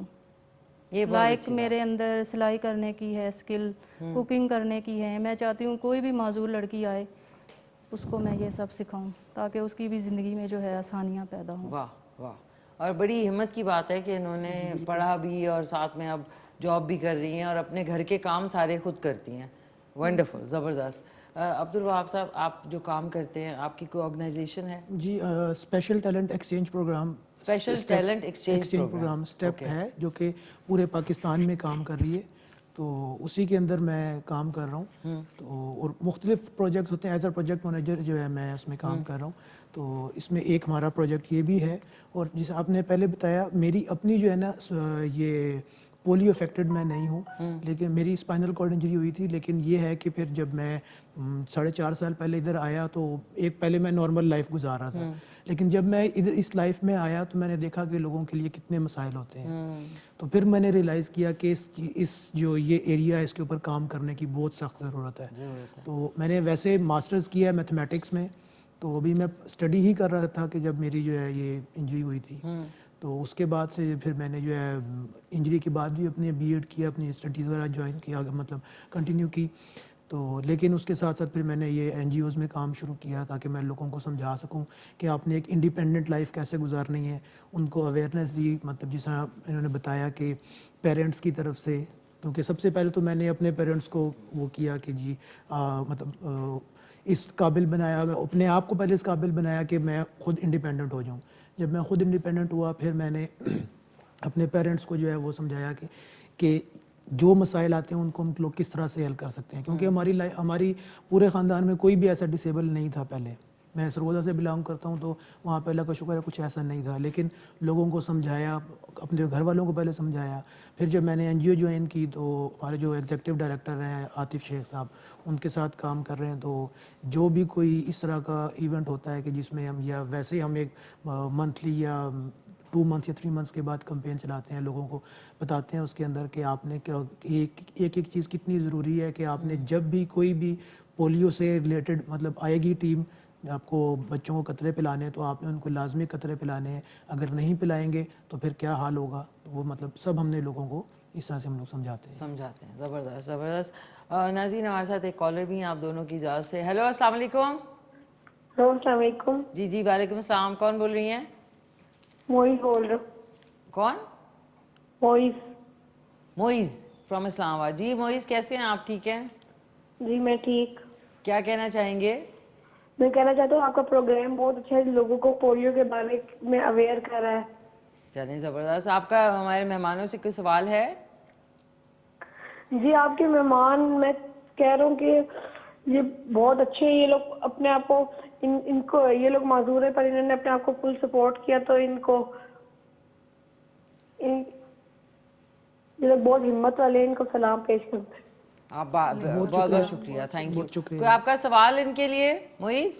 Speaker 1: ये बहुत
Speaker 5: लाइक
Speaker 1: अच्छी
Speaker 5: मेरे अंदर सिलाई करने की है स्किल, कुकिंग करने की है। मैं चाहती हूँ कोई भी माजूर लड़की आए उसको मैं ये सब सिखाऊं ताकि उसकी भी ज़िंदगी में जो है आसानियाँ पैदा हों।
Speaker 1: वाह वाह, और बड़ी हिम्मत की बात है कि इन्होंने पढ़ा भी और साथ में अब जॉब भी कर रही हैं और अपने घर के काम सारे खुद करती हैं। वंडरफुल, ज़बरदस्त। अब्दुल वहाब साहब, आप जो काम करते हैं, आपकी कोई ऑर्गेनाइजेशन है?
Speaker 6: जी, special talent exchange programme,
Speaker 1: special talent exchange
Speaker 6: programme step है जो कि पूरे पाकिस्तान में काम कर रही है, तो उसी के अंदर मैं काम कर रहा हूँ। तो और मुख्तलिफ प्रोजेक्ट्स होते हैं, एज अ प्रोजेक्ट मैनेजर जो है मैं उसमें काम कर रहा हूँ। तो इसमें एक हमारा प्रोजेक्ट ये भी है, और जिस आपने पहले बताया, मेरी अपनी जो है ना ये पोलियो अफेक्टेड मैं नहीं हूँ, लेकिन मेरी स्पाइनल कॉर्ड इंजरी हुई थी। लेकिन ये है कि फिर जब मैं 4.5 साल पहले इधर आया तो एक पहले मैं नॉर्मल लाइफ गुजार रहा था, लेकिन जब मैं इधर इस लाइफ में आया तो मैंने देखा कि लोगों के लिए कितने मसाइल होते हैं। तो फिर मैंने रियलाइज़ किया कि इस जो ये एरिया है इसके ऊपर काम करने की बहुत सख्त ज़रूरत है। तो मैंने वैसे मास्टर्स किया है मैथमेटिक्स में, तो अभी मैं स्टडी ही कर रहा था कि जब मेरी जो है ये इंजरी हुई थी। तो उसके बाद से फिर मैंने जो है इंजरी के बाद भी अपने बीएड किया, अपनी स्टडीज़ वगैरह ज्वाइन किया, मतलब कंटिन्यू की। तो लेकिन उसके साथ साथ फिर मैंने ये एनजीओज़ में काम शुरू किया ताकि मैं लोगों को समझा सकूं कि आपने एक इंडिपेंडेंट लाइफ कैसे गुजारनी है। उनको अवेयरनेस दी, मतलब जिस तरह इन्होंने बताया कि पेरेंट्स की तरफ से, क्योंकि सबसे पहले तो मैंने अपने पेरेंट्स को वो किया कि जी मतलब इस काबिल बनाया, मैं अपने आप को पहले इस काबिल बनाया कि मैं खुद इंडिपेंडेंट हो जाऊँ। जब मैं खुद इंडिपेंडेंट हुआ फिर मैंने अपने पेरेंट्स को जो है वो समझाया कि जो मसाइल आते हैं उनको हम लोग किस तरह से हल कर सकते हैं, क्योंकि हमारी पूरे ख़ानदान में कोई भी ऐसा डिसेबल नहीं था पहले। मैं सरगोदा से बिलोंग करता हूँ, तो वहाँ पे अल्लाह का शुक्र है कुछ ऐसा नहीं था, लेकिन लोगों को समझाया, अपने घर वालों को पहले समझाया। फिर जब मैंने एनजीओ ज्वाइन की तो हमारे जो एग्जीक्यूटिव डायरेक्टर हैं आतिफ शेख साहब, उनके साथ काम कर रहे हैं। तो जो भी कोई इस तरह का इवेंट होता है कि जिसमें हम, या वैसे ही हम एक मंथली या 2 मंथ्स या 3 मंथ्स के बाद कैंपेन चलाते हैं, लोगों को बताते हैं उसके अंदर कि आपने क्या एक चीज़ कितनी ज़रूरी है कि आपने जब भी कोई भी पोलियो से रिलेटेड मतलब आएगी टीम, आपको बच्चों को कतरे पिलाने हैं तो आपने उनको लाजमी कतरे पिलाने हैं, अगर नहीं पिलाएंगे तो फिर क्या हाल होगा। तो वो मतलब सब हमने लोगों को इस तरह से हम लोग समझाते हैं।
Speaker 1: ज़बरदस्त ज़बरदस्त। नाज़रीन, हमारे साथ एक कॉलर भी हैं, आप दोनों की इजाज़त से। हेलो, अस्सलाम वालेकुम।
Speaker 3: अस्सलाम वालेकुम।
Speaker 1: जी जी, वालेकुम अस्सलाम। कौन बोल रही हैं?
Speaker 3: मोइज बोल रहा हूँ।
Speaker 1: कौन? मोइज़ फ्रॉम इस्लामाबाद। जी मोइज़, कैसे हैं आप? ठीक हैं
Speaker 3: जी, मैं ठीक।
Speaker 1: क्या कहना चाहेंगे?
Speaker 3: मैं कहना चाहता हूँ आपका प्रोग्राम बहुत अच्छा है, लोगों को पोलियो के बारे में अवेयर कर रहा है।
Speaker 1: चलिए, ज़बरदस्त। आपका हमारे मेहमानों से कोई सवाल है?
Speaker 3: जी, आपके मेहमान, मैं कह रहा हूँ कि ये बहुत अच्छे हैं, ये लोग अपने आप को इनको ये लोग माजूर है पर इन्होंने अपने आप को फुल सपोर्ट किया, तो इनको ये लोग बहुत हिम्मत वाले हैं, इनको सलाम पेश करते हैं।
Speaker 1: आप बहुत बहुत शुक्रिया, थैंक यू।
Speaker 6: बहुत शुक्रिया।
Speaker 1: कोई आपका सवाल इनके लिए Moiz?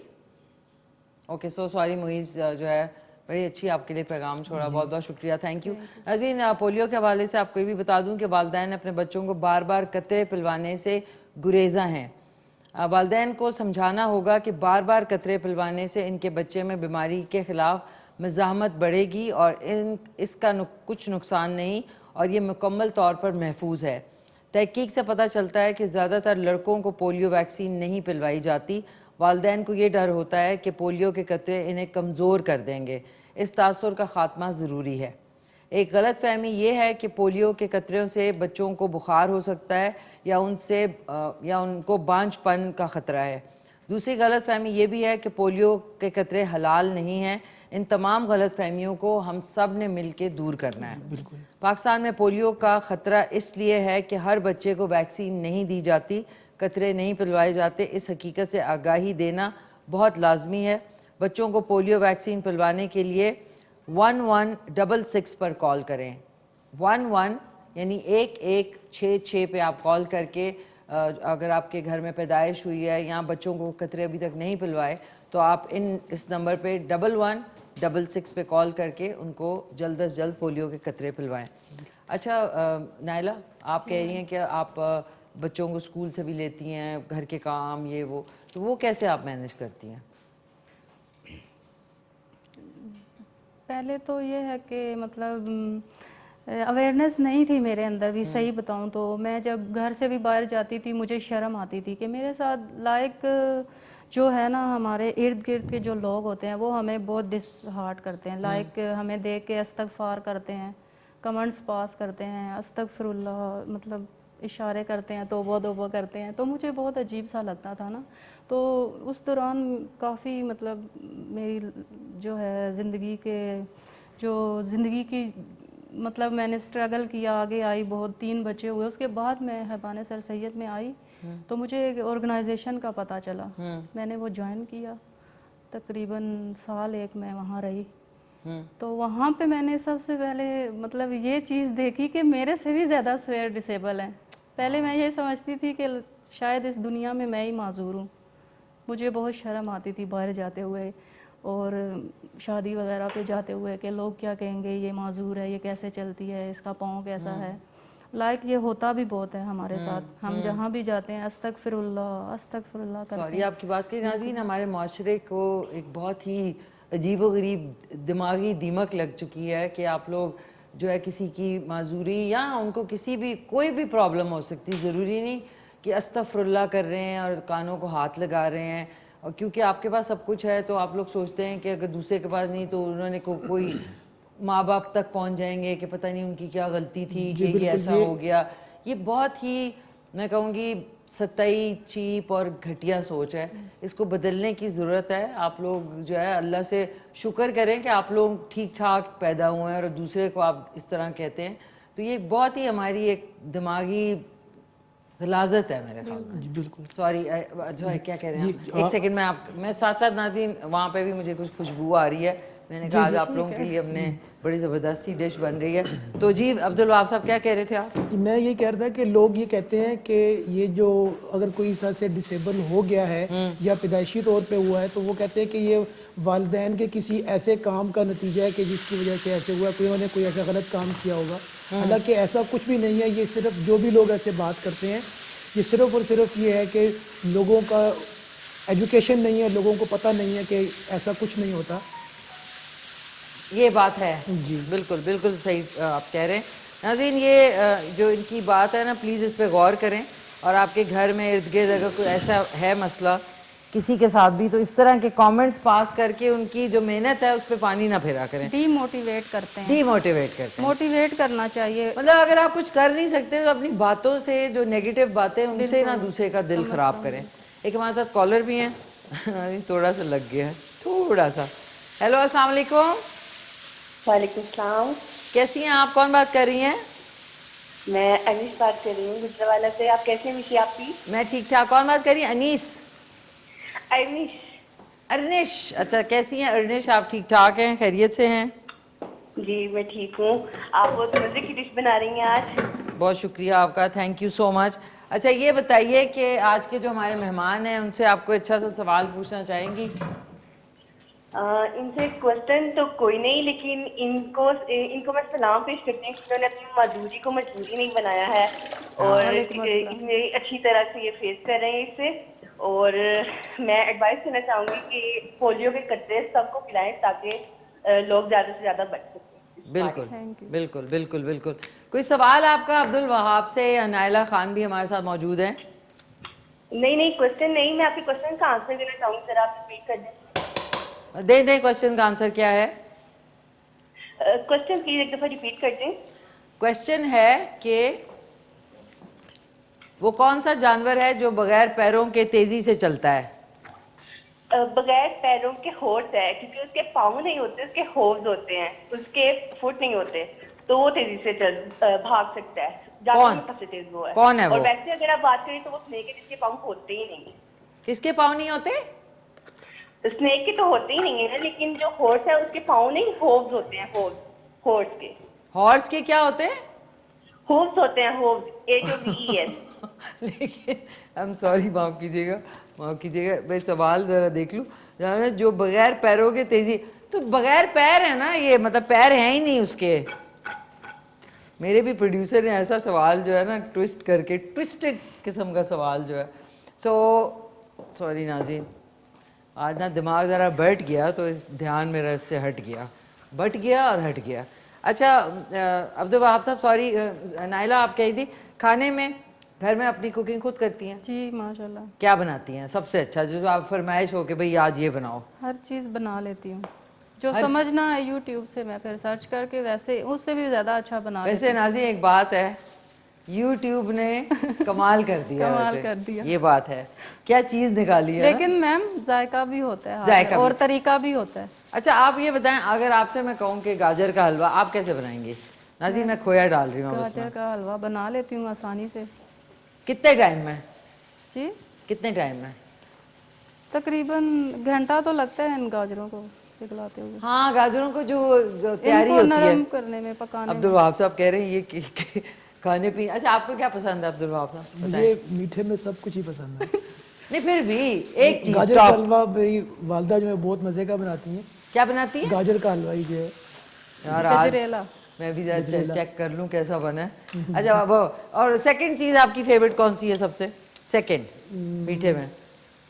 Speaker 1: Okay, so sorry Muiz, जो है बड़ी अच्छी आपके लिए पैगाम छोड़ा, बहुत बहुत शुक्रिया, थैंक यू। नाज़रीन, पोलियो के हवाले से आपको ये भी बता दूं कि वालिदैन अपने बच्चों को बार बार कतरे पिलवाने से गुरेज़ा हैं। वालिदैन को समझाना होगा कि बार बार कतरे पिलवाने से इनके बच्चे में बीमारी के ख़िलाफ़ मज़ाहमत बढ़ेगी और इसका कुछ नुकसान नहीं, और ये मुकम्मल तौर पर महफूज है। तहकीक से पता चलता है कि ज़्यादातर लड़कों को पोलियो वैक्सीन नहीं पिलवाई जाती। वालिदैन को ये डर होता है कि पोलियो के कतरे इन्हें कमज़ोर कर देंगे। इस तासुर का ख़ात्मा ज़रूरी है। एक गलत फहमी ये है कि पोलियो के कतरों से बच्चों को बुखार हो सकता है या उनको बांझपन का ख़तरा है। दूसरी गलत फहमी ये भी है कि पोलियो के कतरे हलाल नहीं हैं। इन तमाम गलत फहमियों को हम सब ने मिल के दूर करना है। पाकिस्तान में पोलियो का ख़तरा इसलिए है कि हर बच्चे को वैक्सीन नहीं दी जाती, कतरे नहीं पिलवाए जाते। इस हकीकत से आगाही देना बहुत लाजमी है। बच्चों को पोलियो वैक्सीन पिलवाने के लिए 1166 पर कॉल करें। 11 यानी 1166 पे आप कॉल करके अगर आपके घर में पैदाइश हुई है या बच्चों को कतरे अभी तक नहीं पिलवाए तो आप इस नंबर पे 1166 पे कॉल करके उनको जल्द अज जल्द पोलियो के कतरे पिलवाएं। अच्छा नाइला, आप कह रही हैं कि आप बच्चों को स्कूल से भी लेती हैं, घर के काम ये वो, तो वो कैसे आप मैनेज करती हैं?
Speaker 5: पहले तो ये है कि मतलब अवेयरनेस नहीं थी मेरे अंदर भी, सही बताऊं तो। मैं जब घर से भी बाहर जाती थी मुझे शर्म आती थी कि मेरे साथ लायक जो है ना, हमारे इर्द गिर्द के जो लोग होते हैं वो हमें बहुत डिसहार्ट करते हैं। लाइक हमें देख के अस्तगफार करते हैं, कमेंट्स पास करते हैं, अस्तगफिरुल्लाह मतलब इशारे करते हैं, तौबा तौबा करते हैं। तो मुझे बहुत अजीब सा लगता था ना। तो उस दौरान काफ़ी मतलब मेरी जो है ज़िंदगी की मतलब मैंने स्ट्रगल किया, आगे आई, बहुत 3 बच्चे हुए। उसके बाद मैं हैबान सर सैयद में आई तो मुझे एक ऑर्गेनाइजेशन का पता चला। मैंने वो ज्वाइन किया, तकरीबन साल 1 मैं वहाँ रही। तो वहाँ पे मैंने सबसे पहले मतलब ये चीज़ देखी कि मेरे से भी ज़्यादा सवेयर डिसेबल हैं। पहले मैं ये समझती थी कि शायद इस दुनिया में मैं ही माजूर हूँ। मुझे बहुत शर्म आती थी बाहर जाते हुए और शादी वगैरह पे जाते हुए कि लोग क्या कहेंगे, ये माजूर है, ये कैसे चलती है, इसका पाँव कैसा है। लाइक ये होता भी बहुत है हमारे साथ। हम जहाँ भी जाते हैं अस्तगफिरुल्लाह करते हैं।
Speaker 1: सॉरी आपकी बात की नाज़रीन, हमारे माशरे को एक बहुत ही अजीब व गरीब दिमागी दीमक लग चुकी है कि आप लोग जो है किसी की माजूरी या उनको किसी भी कोई भी प्रॉब्लम हो सकती, ज़रूरी नहीं कि अस्तगफिरुल्लाह कर रहे हैं और कानों को हाथ लगा रहे हैं। और क्योंकि आपके पास सब कुछ है तो आप लोग सोचते हैं कि अगर दूसरे के पास नहीं तो उन्होंने कोई माँ बाप तक पहुंच जाएंगे कि पता नहीं उनकी क्या गलती थी कि ये ऐसा हो गया। ये बहुत ही मैं कहूँगी सतई, चीप और घटिया सोच है। इसको बदलने की ज़रूरत है। आप लोग जो है अल्लाह से शुक्र करें कि आप लोग ठीक ठाक पैदा हुए हैं और दूसरे को आप इस तरह कहते हैं। तो ये बहुत ही हमारी एक दिमागी गलाजत है मेरे ख्याल में।
Speaker 6: जी बिल्कुल।
Speaker 1: सॉरी क्या कह रहे हैं? एक सेकंड मैं साथ साथ नाज़रीन वहाँ पे भी मुझे कुछ खुशबू आ रही है। मैंने कहा आज आप लोगों के लिए हमने बड़ी ज़बरदस्त सी डिश बन रही है। तो जी अब्दुल वहाब साहब क्या कह रहे थे आप?
Speaker 6: मैं ये कह रहा था कि लोग ये कहते हैं कि ये जो अगर कोई इस तरह से डिसेबल हो गया है या पैदाइशी तौर पे हुआ है तो वो कहते हैं कि ये वालिदैन के किसी ऐसे काम का नतीजा है कि जिसकी वजह से ऐसे हुआ, उन्होंने कोई ऐसा गलत काम किया होगा। हालांकि ऐसा कुछ भी नहीं है। ये सिर्फ जो भी लोग ऐसे बात करते हैं ये सिर्फ और सिर्फ ये है कि लोगों का एजुकेशन नहीं है, लोगों को पता नहीं है कि ऐसा कुछ नहीं होता।
Speaker 1: ये बात है
Speaker 6: जी
Speaker 1: बिल्कुल बिल्कुल सही आप कह रहे हैं। नाज़रीन ये जो इनकी बात है ना, प्लीज़ इस पे गौर करें और आपके घर में इर्द गिर्द अगर कोई ऐसा है मसला किसी के साथ भी तो इस तरह के कमेंट्स पास करके उनकी जो मेहनत है उस पर पानी ना फिरा करें।
Speaker 5: डीमोटिवेट करते हैं।
Speaker 1: डीमोटिवेट करते हैं।
Speaker 5: मोटिवेट करना चाहिए।
Speaker 1: मतलब अगर आप कुछ कर नहीं सकते तो अपनी बातों से जो नेगेटिव बातें उनसे ना दूसरे का दिल खराब करें। एक हमारे साथ कॉलर भी हैं। थोड़ा सा लग गया है थोड़ा सा। हेलो अस्सलाम वालेकुम।
Speaker 7: वालेकुम सलाम।
Speaker 1: कैसी हैं आप? कौन बात कर रही हैं?
Speaker 7: मैं अनीस बात कर रही हूँ गुजरावाला से। आप कैसे हैं मिशी आपकी?
Speaker 1: मैं ठीक ठाक। कौन बात कर रही हैं? अनीस?
Speaker 7: अरनिश।
Speaker 1: अर्निश। अच्छा कैसी हैं अर्निश? आप ठीक ठाक हैं, खैरियत से हैं?
Speaker 7: जी मैं ठीक हूँ। आप बहुत मजे की डिश बना रही हैं आज।
Speaker 1: बहुत शुक्रिया आपका, थैंक यू सो मच। अच्छा ये बताइए कि आज के जो हमारे मेहमान हैं उनसे आपको अच्छा सा सवाल पूछना चाहेंगी?
Speaker 7: इनसे क्वेश्चन तो कोई नहीं, लेकिन इनको मैं सलाम पेश करती हूँ कि उन्होंने अपनी मजदूरी को मजबूरी नहीं बनाया है और इतने अच्छी तरह से ये फेस कर रहे हैं इसे। और मैं एडवाइस देना चाहूँगी कि पोलियो के कतरे सबको पिलाएं ताकि लोग ज़्यादा से ज़्यादा बच सकें।
Speaker 1: बिल्कुल बिल्कुल बिल्कुल बिल्कुल। कोई सवाल आपका अब्दुल वहाब से या नायला खान भी हमारे साथ मौजूद हैं?
Speaker 7: नहीं क्वेश्चन नहीं, मैं आपके क्वेश्चन का आंसर देना चाहूँगी, जरा आप रिपीट कर दें।
Speaker 1: दे क्वेश्चन का आंसर क्या है?
Speaker 7: क्वेश्चन प्लीज एक दफा रिपीट कर दें।
Speaker 1: क्वेश्चन है कि वो कौन सा जानवर है जो बगैर पैरों के तेजी से चलता है?
Speaker 7: बगैर पैरों के हॉर्स है, क्योंकि उसके पाँव नहीं होते, उसके होव्स होते हैं, उसके फुट नहीं होते, तो वो तेजी से भाग सकता है।
Speaker 1: कौन?
Speaker 7: सबसे तेज वो है।
Speaker 1: कौन है वो?
Speaker 7: और वैसे अगर आप बात करें तो वो स्नेक है जिसके पाँव होते ही नहीं।
Speaker 1: किसके पाँव नहीं होते?
Speaker 7: स्नेक के तो होते ही नहीं है, लेकिन जो हॉर्स है उसके पाँव नहीं, होव्स होते हैं। हॉर्स के।
Speaker 1: हॉर्स के क्या होते हैं?
Speaker 7: होव्स होते हैं, होव्स, HOVES।
Speaker 1: लेकिन आई एम सॉरी, माफ कीजिएगा मैं सवाल जरा देख लूँ। जाना जो बगैर पैरों के तेजी, तो बगैर पैर है ना ये, मतलब पैर है ही नहीं उसके। मेरे भी प्रोड्यूसर ने ऐसा सवाल जो है ना ट्विस्ट करके, ट्विस्टेड किस्म का सवाल जो है। सॉरी नाज़रीन, आज ना दिमाग ज़रा बैठ गया तो इस ध्यान मेरा इससे हट गया। अच्छा अब्दुल वहाब साहब, सॉरी नाइला, आप कही थी खाने में घर में अपनी कुकिंग खुद करती हैं?
Speaker 5: जी माशाल्लाह।
Speaker 1: क्या बनाती हैं सबसे अच्छा, जो आप फरमाइश हो कि भाई आज ये बनाओ?
Speaker 5: हर चीज़ बना लेती हूँ, जो समझना है यूट्यूब से मैं फिर सर्च करके वैसे उससे भी ज़्यादा अच्छा बना लेती
Speaker 1: वैसे नाज़रीन एक बात है, यूट्यूब ने कमाल कर दिया।
Speaker 5: कमाल कर दिया,
Speaker 1: ये बात है। क्या चीज़ निकाली है?
Speaker 5: लेकिन मैम जायका भी होता है,
Speaker 1: जायका
Speaker 5: और
Speaker 1: भी।
Speaker 5: तरीका भी होता है।
Speaker 1: अच्छा आप ये बताएं, अगर आपसे मैं कहूँ कि गाजर का हलवा आप कैसे बनाएंगे? नाज़रीन मैं खोया डाल रही हूँ अब
Speaker 5: गाजर
Speaker 1: उसमें।
Speaker 5: का हलवा बना लेती हूँ आसानी से।
Speaker 1: कितने टाइम में?
Speaker 5: जी
Speaker 1: कितने टाइम में?
Speaker 5: तकरीबन घंटा तो लगता है इन गाजरों को पिघलाते हुए।
Speaker 1: हाँ, गाजरों को जो तैयारी
Speaker 5: इनको
Speaker 1: होती है
Speaker 5: नरम करने में, पकाने
Speaker 1: अब्दुल वहाब साहब कह रहे हैं ये कि खाने पीने। अच्छा आपको क्या पसंद है अब्दुल वहाब साहब?
Speaker 6: मुझे मीठे में सब कुछ ही पसंद है।
Speaker 1: नहीं फिर भी एक चीज,
Speaker 6: गाजर का हलवा मेरी वालदा जो है बहुत मजे का बनाती हैं।
Speaker 1: क्या बनाती है?
Speaker 6: गाजर का हलवा ही जो है
Speaker 1: यार आज
Speaker 5: गजरेला।
Speaker 1: मैं भी जरा चेक कर लूं कैसा बना है। अच्छा वो, और सेकंड चीज आपकी फेवरेट कौन सी है सबसे? सेकंड मीठे में?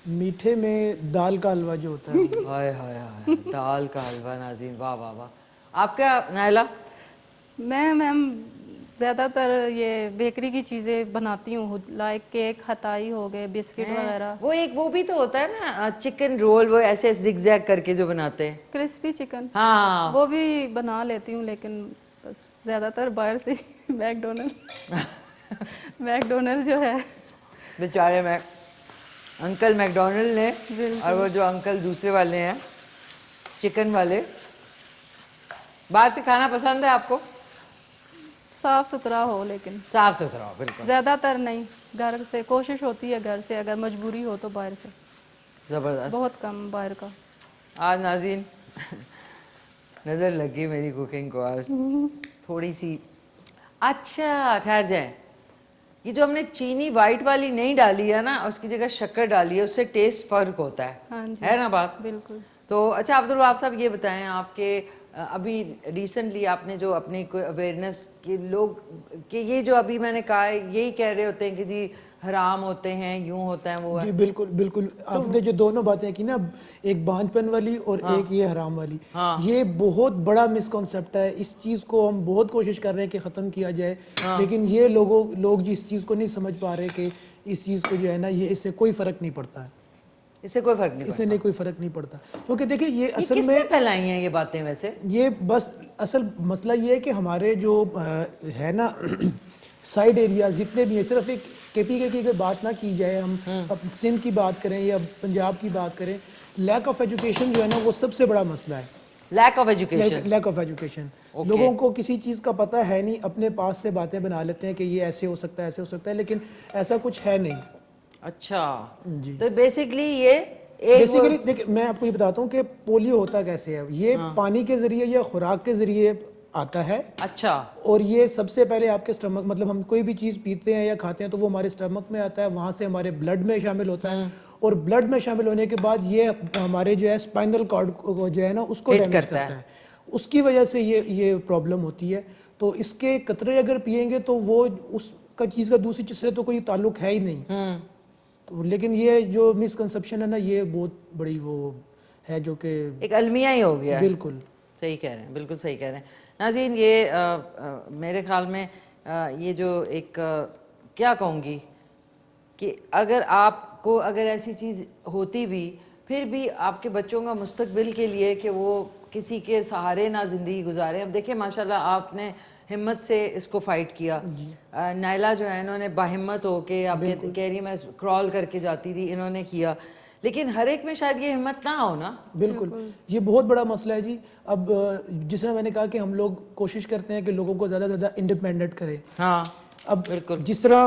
Speaker 6: मीठे में दाल का हलवा जो होता है।
Speaker 1: हाय हाय हाय, दाल का हलवा नाज़रीन, वाह वाह वाह। आपका नायला?
Speaker 5: मैं मैम ज़्यादातर ये बेकरी की चीज़ें बनाती हूँ, लाइक केक, हताई हो गए, बिस्किट वगैरह।
Speaker 1: वो भी तो होता है ना चिकन रोल, वो ऐसे जिगजैग करके जो बनाते हैं,
Speaker 5: क्रिस्पी चिकन,
Speaker 1: हाँ
Speaker 5: वो भी बना लेती हूँ, लेकिन बस ज़्यादातर बाहर से। मैकडोनल्ड जो है
Speaker 1: बेचारे में अंकल मैकडोनल्ड ने, और वो जो अंकल दूसरे वाले हैं चिकन वाले, बाहर से खाना पसंद है आपको?
Speaker 5: साफ सुथरा हो, लेकिन
Speaker 1: साफ सुथरा हो, बिल्कुल।
Speaker 5: ज़्यादातर नहीं, घर से कोशिश होती है, घर से अगर मजबूरी हो तो बाहर से,
Speaker 1: ज़बरदस्त।
Speaker 5: बहुत कम बाहर का।
Speaker 1: आज नाज़रीन नज़र लगी मेरी कुकिंग को आज थोड़ी सी। अच्छा ठहर जाए, ये जो हमने चीनी वाइट वाली नहीं डाली है ना, उसकी जगह शक्कर डाली है, उससे टेस्ट फर्क होता
Speaker 5: हाँ जी,
Speaker 1: है ना बात?
Speaker 5: बिल्कुल।
Speaker 1: तो अच्छा अब्दुल वहाब साहब ये बताएं, आपके अभी रिसेंटली आपने जो अपनी कोई अवेयरनेस के लोग कि ये जो अभी मैंने कहा है यही कह रहे होते हैं कि जी हराम होते हैं, यूं होता है, वो है।
Speaker 6: जी बिल्कुल बिल्कुल, आपने जो दोनों बातें की ना, एक बांझपन वाली और एक ये हराम वाली, ये बहुत बड़ा मिसकॉन्सेप्ट है। इस चीज को हम बहुत कोशिश कर रहे हैं कि खत्म किया जाए, लेकिन ये लोग जी इस चीज को नहीं समझ पा रहे कि इस चीज को जो है ना, ये इससे कोई फर्क नहीं पड़ता है।
Speaker 1: इससे कोई फर्क नहीं
Speaker 6: इससे नहीं कोई फर्क नहीं पड़ता, क्योंकि देखिए ये असल में
Speaker 1: फैलाई हैं ये बातें। वैसे
Speaker 6: ये बस असल मसला ये है कि हमारे जो है ना साइड एरियाज जितने भी हैं, सिर्फ एक KPK की बात ना की जाए, हम अब सिंध की बात करें या पंजाब की बात करें, लैक ऑफ एजुकेशन जो है ना वो सबसे बड़ा मसला है।
Speaker 1: Lack of education,
Speaker 6: lack of education, लोगों को किसी चीज़ का पता है नहीं, अपने पास से बातें बना लेते हैं कि ये ऐसे हो सकता है, ऐसे हो सकता है, लेकिन ऐसा कुछ है नहीं।
Speaker 1: अच्छा
Speaker 6: जी,
Speaker 1: तो बेसिकली ये
Speaker 6: बेसिकली देखिए मैं आपको ये बताता हूँ कि पोलियो होता कैसे है। ये पानी के जरिए या खुराक के जरिए आता है
Speaker 1: अच्छा,
Speaker 6: और ये सबसे पहले आपके स्टमक, मतलब हम कोई भी चीज़ पीते हैं या खाते हैं तो वो हमारे स्टमक में आता है, वहाँ से हमारे ब्लड में शामिल होता है और ब्लड में शामिल होने के बाद ये हमारे जो है स्पाइनल कॉर्ड को जो है ना उसको
Speaker 1: Hit
Speaker 6: डैमेज
Speaker 1: करता
Speaker 6: करता है। उसकी वजह से ये प्रॉब्लम होती है। तो इसके कतरे अगर पिएंगे तो वो उसका चीज़ का दूसरी चीज़ से तो कोई ताल्लुक है ही नहीं। तो लेकिन ये जो मिसकंसेप्शन है ना, ये बहुत बड़ी वो है जो कि
Speaker 1: एक अलमिया ही हो गया है।
Speaker 6: बिल्कुल
Speaker 1: सही कह रहे हैं, बिल्कुल सही कह रहे हैं नाज़रीन। ये मेरे ख्याल में ये जो एक क्या कहूँगी कि अगर आपको अगर ऐसी चीज़ होती भी, फिर भी आपके बच्चों का मुस्तकबिल के लिए कि वो किसी के सहारे ना ज़िंदगी गुजारें। अब देखिए माशाल्लाह आपने हिम्मत से इसको फाइट किया। नायला जो है इन्होंने बाहिम्मत हो के, आप कह रही मैं क्रॉल करके जाती थी, इन्होंने किया। लेकिन हर एक में शायद ये हिम्मत ना हो ना।
Speaker 6: बिल्कुल, ये बहुत बड़ा मसला है जी। अब जिस तरह मैंने कहा कि हम लोग कोशिश करते हैं कि लोगों को ज़्यादा से ज़्यादा इंडिपेंडेंट करें।
Speaker 1: हाँ,
Speaker 6: अब
Speaker 1: बिल्कुल।
Speaker 6: जिस तरह